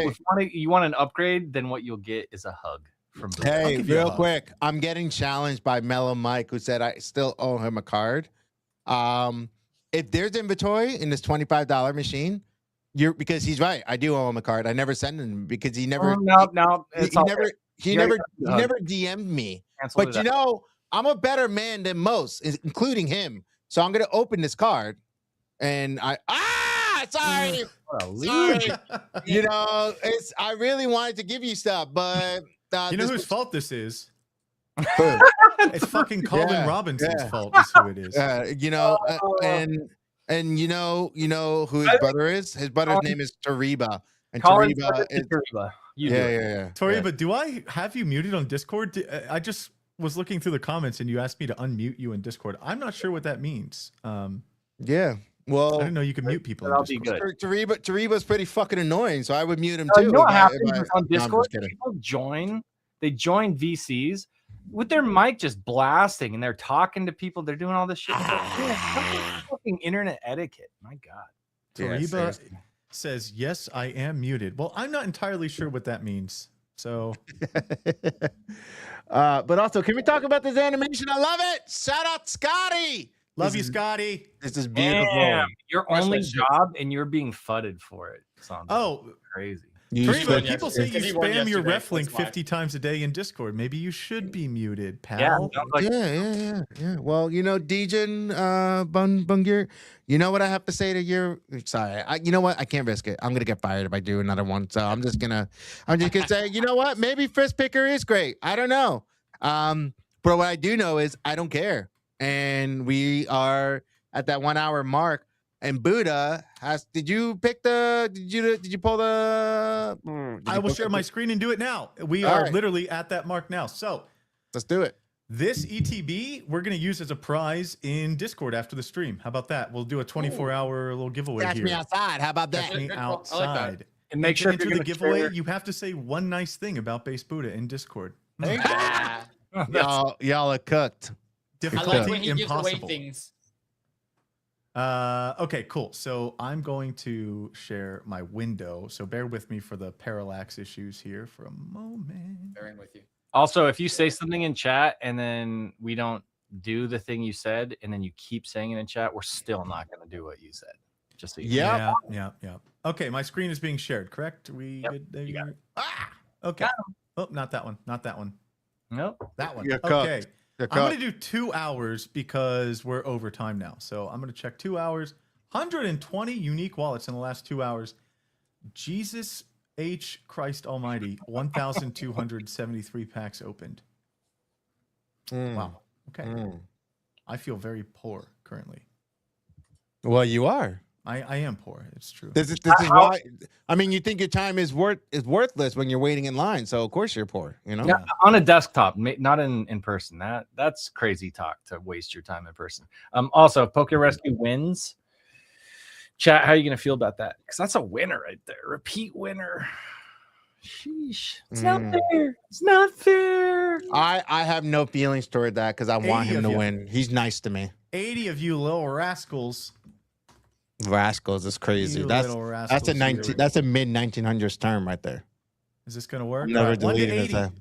want an upgrade, then what you'll get is a hug from Blue. hey, give you a real hug. quick. I'm getting challenged by Mellow Mike, who said I still owe him a card. If there's inventory in this $25 machine, because he's right. I do owe him a card. I never sent him because he never. No, He it's all never. good. He You never. already He got the never DM'd me. Cancel But it you out. know, I'm a better man than most, including him. So I'm gonna open this card, and sorry. What a Sorry. loser. You know, I really wanted to give you stuff, but You know this whose fault this is? was- It's fucking Colin Yeah, Robinson's yeah. fault. Is who it is. you know, and you know who his brother is. His brother's name is Tariba, and Colin Tariba is Tariba. You do yeah, it. yeah, yeah. Toriba, yeah. do I have you muted on Discord? I just was looking through the comments and you asked me to unmute you in Discord. I'm not sure what that means. Yeah. Well, I didn't know you could mute people in that'll be Discord. good. Tariba's pretty fucking annoying, so I would mute him You too. know what happens on No, I'm just Discord? kidding. People they join VCs with their mic just blasting, and they're talking to people. They're doing all this shit. Fucking internet etiquette. My God. Yeah, Tariba seriously. says, yes, I am muted. Well, I'm not entirely sure what that means. So But also, can we talk about this animation? I love it. Shout out Scotty. love This you, is- Scotty. This is beautiful. Damn, your only Congratulations. job, and you're being fudded for it. Sandra. Oh, crazy. You Tariba, should- people say you Because he won spam your yesterday, ref link that's why. 50 times a day in Discord. Maybe you should be muted, pal. Yeah, sounds like yeah. Well, Dejan Bungir, you know what I have to say to your. Sorry, you know what? I can't risk it. I'm gonna get fired if I do another one. So I'm just gonna say, you know what? Maybe Frisk Picker is great. I don't know. But what I do know is I don't care, and we are at that 1 hour mark. And Buddha did you pull the? I will share my screen and do it now. We All are right. literally at that mark now. So Let's do it. this ETB we're going to use as a prize in Discord after the stream. How about that? We'll do a 24-hour little giveaway Catch here. me outside. How about that? Catch me Good call. I like that. outside. and make To sure enter you're the gonna giveaway, share- you have to say one nice thing about Base Buddha in Discord. Ah, Y'all are cooked. I Difficulty like when he gives away impossible. things. Okay, cool. So I'm going to share my window. So bear with me for the parallax issues here for a moment. Bearing with you. Also, if you say something in chat and then we don't do the thing you said, and then you keep saying it in chat, we're still not going to do what you said. Just so you know. Yep. Yeah. Okay, my screen is being shared, correct? We Yep, good there? you got it. Okay. Oh, not that one. Not that one. Nope. That one. You're Okay. cooked. You're I'm going cooked. to do 2 hours because we're over time now. So I'm going to check 2 hours. 120 unique wallets in the last 2 hours. Jesus H. Christ Almighty. 1,273 packs opened. Mm, Wow. Okay. mm. I feel very poor currently. Well, you are. I am poor. It's true. This is why. I mean, you think your time is worthless when you're waiting in line. So of course you're poor. You know. Yeah, on a desktop, not in person. That's crazy talk to waste your time in person. Also, if Poke Rescue wins, chat, how are you gonna feel about that? Because that's a winner right there. Repeat winner. Sheesh. It's not Mm. fair. It's not fair. I have no feelings toward that because I want 80 him of to you. win. He's nice to me. 80 of you little rascals. Rascals is crazy. You That's little a rascals. 19. That's a mid 1900s term right there. Is this going to work? Never All right, 1 to deleting 80. this app.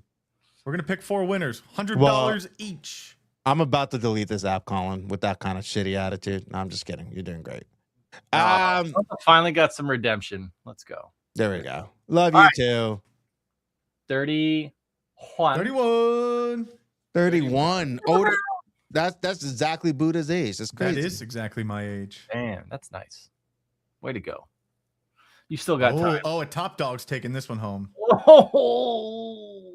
We're going to pick 4 winners. $100 Well- each. I'm about to delete this app, Colin, with that kind of shitty attitude. No, I'm just kidding. You're doing great. Finally got some redemption. Let's go. There we go. Love All you right. too. 31. 31. 31. Oh, that's exactly Buddha's age. That's That crazy. is exactly my age. Damn, that's nice. Way to go. You still got time. A top dog's taking this one home. Oh,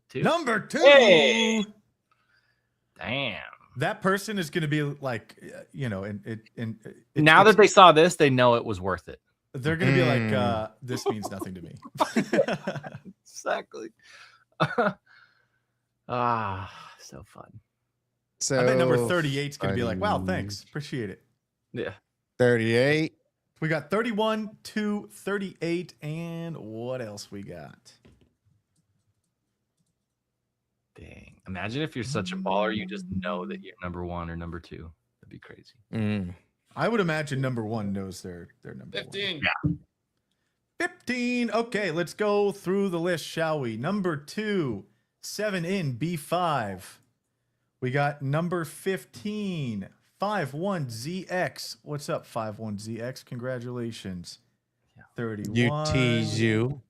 two. Number 2. Hey. Damn. That person is going to be like, Now that they saw this, they know it was worth it. they're going to be like, this means nothing to me. Exactly. So fun. So I bet number 38 is going to be like, wow, thanks. Appreciate it. Yeah. 38. We got 31 to 38. And what else we got? Dang. Imagine if you're such a baller, you just know that you're number 1 or number 2. That'd be crazy. Mm. I would imagine number 1 knows their number 15. 15. Okay, let's go through the list, shall we? Number 2, 7 in B5. We got number 15, 51ZX. What's up, 51ZX? Congratulations. 31. You tease you.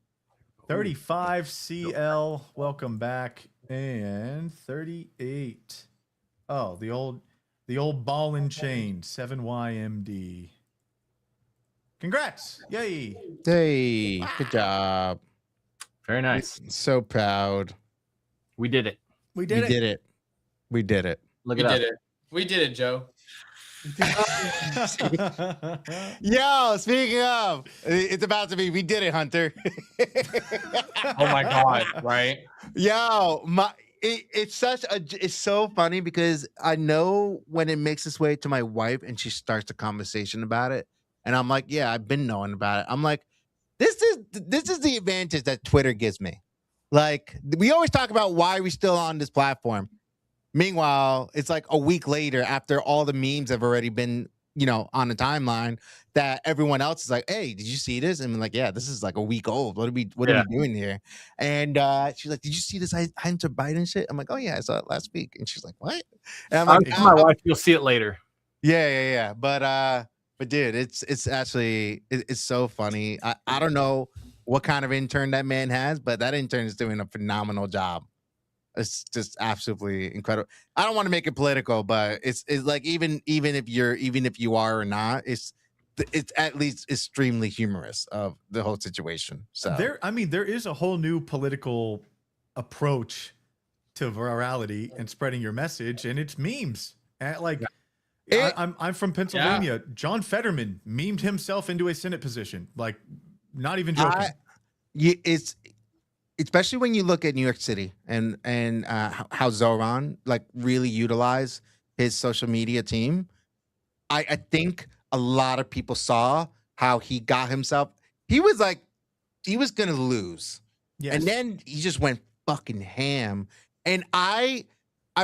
35CL. Welcome back. And 38. Oh, the old ball and chain, 7YMD. Congrats. Yay. Hey, good job. Very nice. So proud. We did it. We We did it. did it. We did it. Look We at did that. it. We did it, Joe. Yo, speaking of, it's about to be. We did it, Hunter. Oh my God, right? Yo, it's so funny because I know when it makes its way to my wife and she starts a conversation about it, and I'm like, yeah, I've been knowing about it. I'm like, this is the advantage that Twitter gives me. Like we always talk about why we still on this platform. Meanwhile, it's like a week later after all the memes have already been, on the timeline that everyone else is like, "Hey, did you see this?" And I'm like, "Yeah, this is like a week old. What are we doing here?" And she's like, "Did you see this Hunter Biden shit?" I'm like, "Oh yeah, I saw it last week." And she's like, "What?" And I'm I'm like, telling my wife, you'll see it later. Yeah. But dude, it's actually it's so funny. I don't know what kind of intern that man has, but that intern is doing a phenomenal job. It's just absolutely incredible. I don't want to make it political, but it's like even if you are or not, it's at least extremely humorous of the whole situation. So there is a whole new political approach to virality and spreading your message, and it's memes. I'm from Pennsylvania. John Fetterman memed himself into a Senate position. Like, not even joking. It's especially when you look at New York City and how Zoran like really utilized his social media team. I think a lot of people saw how he got himself. He was gonna lose, and then he just went fucking ham. And I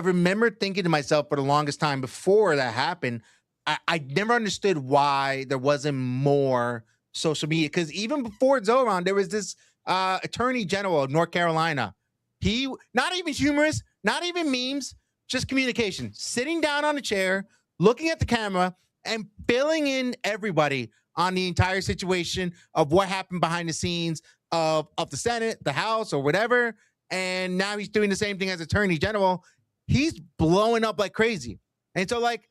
remember thinking to myself for the longest time before that happened, I never understood why there wasn't more social media, because even before Zoran, there was this attorney general of North Carolina. He not even humorous, not even memes, just communication. Sitting down on a chair, looking at the camera, and filling in everybody on the entire situation of what happened behind the scenes of the Senate, the House, or whatever. And now he's doing the same thing as attorney general. He's blowing up like crazy. And so like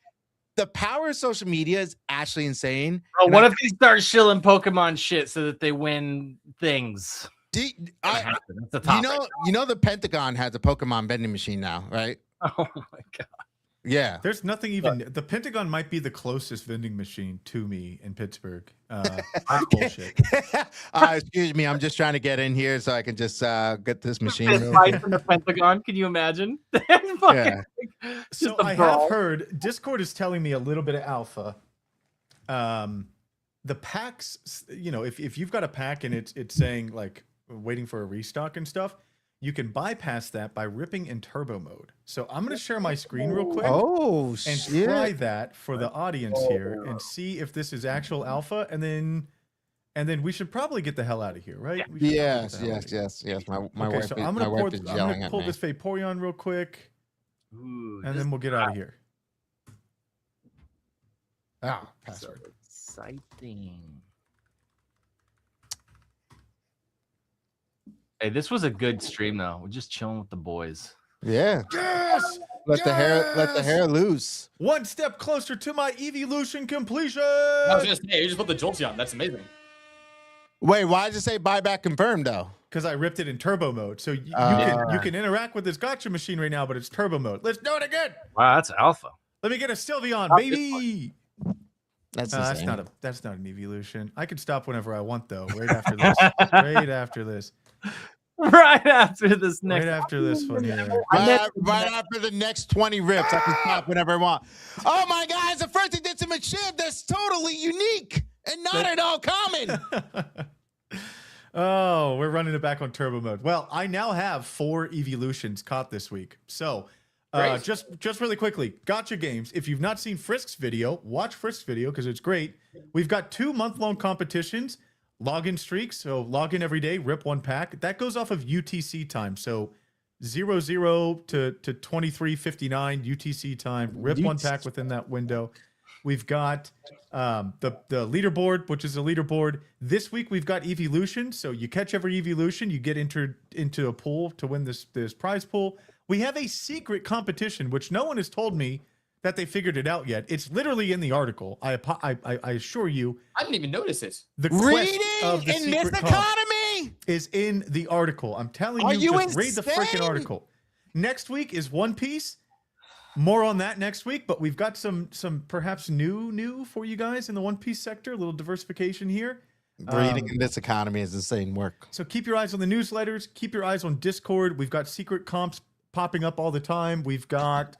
the power of social media is actually insane. Bro, what if they start shilling Pokemon shit so that they win things? The Pentagon has a Pokemon vending machine now, right? Oh my god. Yeah. There's nothing even. The Pentagon might be the closest vending machine to me in Pittsburgh. Bullshit. Excuse me, I'm just trying to get in here so I can just get this machine. Fight from the Pentagon. Can you imagine? Yeah. So I have heard Discord is telling me a little bit of alpha. The packs, if you've got a pack and it's saying like waiting for a restock and stuff, you can bypass that by ripping in turbo mode. So I'm going to share my screen real quick. And try that for the audience here and see if this is actual alpha. And then we should probably get the hell out of here, right? Yes. My wife, so I'm going to pull this Vaporeon real quick. Ooh, and then we'll get out of here. Password. So exciting. Hey, this was a good stream though. We're just chilling with the boys. Yeah. Yes. Let the hair loose. One step closer to my evolution completion. I was gonna say, you just put the Jolteon. That's amazing. Wait, why did you say buyback confirmed though? Because I ripped it in turbo mode. So you can interact with this gotcha machine right now, but it's turbo mode. Let's do it again. Wow, that's alpha. Let me get a Sylveon, baby. That's not an evolution. I can stop whenever I want though. Right after this. Right after this. Right after this next. Right after this one here. Right after the next 20 rips, I can stop whenever I want. Oh my God, it's the first edition machine that's totally unique and not at all common. Oh, we're running it back on turbo mode. Well, I now have 4 evolutions caught this week. So just really quickly, gotcha games. If you've not seen Frisk's video, watch Frisk's video because it's great. We've got 2 month-long competitions. Login streaks, so log in every day, rip 1 pack. That goes off of UTC time. So 00 to 23:59 UTC time. Rip 1 pack within that window. We've got the leaderboard, which is a leaderboard. This week we've got evolution. So you catch every evolution, you get entered into a pool to win this prize pool. We have a secret competition, which no one has told me that they figured it out yet. It's literally in the article. I assure you. I didn't even notice it. The reading of the in this economy is in the article. I'm telling you, just read the freaking article. Next week is One Piece. More on that next week, but we've got some perhaps new for you guys in the One Piece sector. A little diversification here. Reading in this economy is insane work. So keep your eyes on the newsletters. Keep your eyes on Discord. We've got secret comps popping up all the time. We've got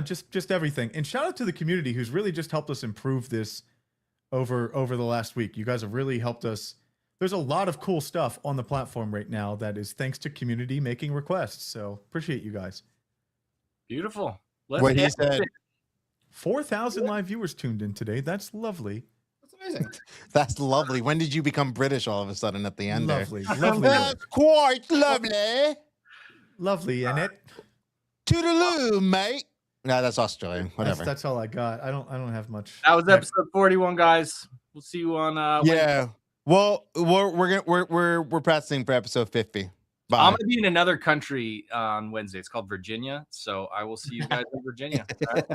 just everything. And shout out to the community who's really just helped us improve this over the last week. You guys have really helped us. There's a lot of cool stuff on the platform right now that is thanks to community making requests. So appreciate you guys. Beautiful. What he said. 4,000 live viewers tuned in today. That's lovely. That's amazing. That's lovely. When did you become British all of a sudden at the end Lovely. there? Lovely. That's quite lovely. Lovely, and it. Toodaloo, mate. No, that's Australian. Whatever. That's all I got. I don't have much. That was episode 41, guys. We'll see you on yeah. Well, we're practicing for episode 50. Bye. I'm gonna be in another country on Wednesday. It's called Virginia. So I will see you guys in Virginia. All right?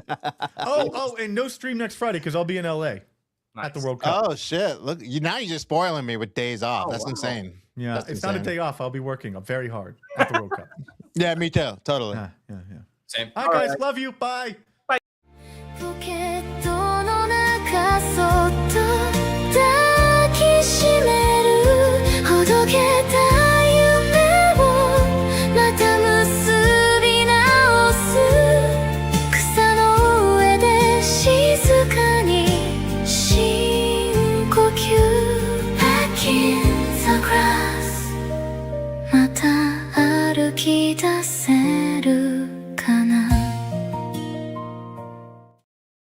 Oh, and no stream next Friday because I'll be in LA at the Nice. World Cup. Oh shit! Look, now you're just spoiling me with days off. Oh, That's wow. insane. Yeah, That's it's not a insane. day off. I'll be working very hard at the World Cup. Yeah, me too. Totally. Yeah. Same. All right, guys. Love you. Bye. ポケットの中そっと抱きしめるほどけた夢をまた結び直す草の上で静かに深呼吸 Back in the grass また歩き出せる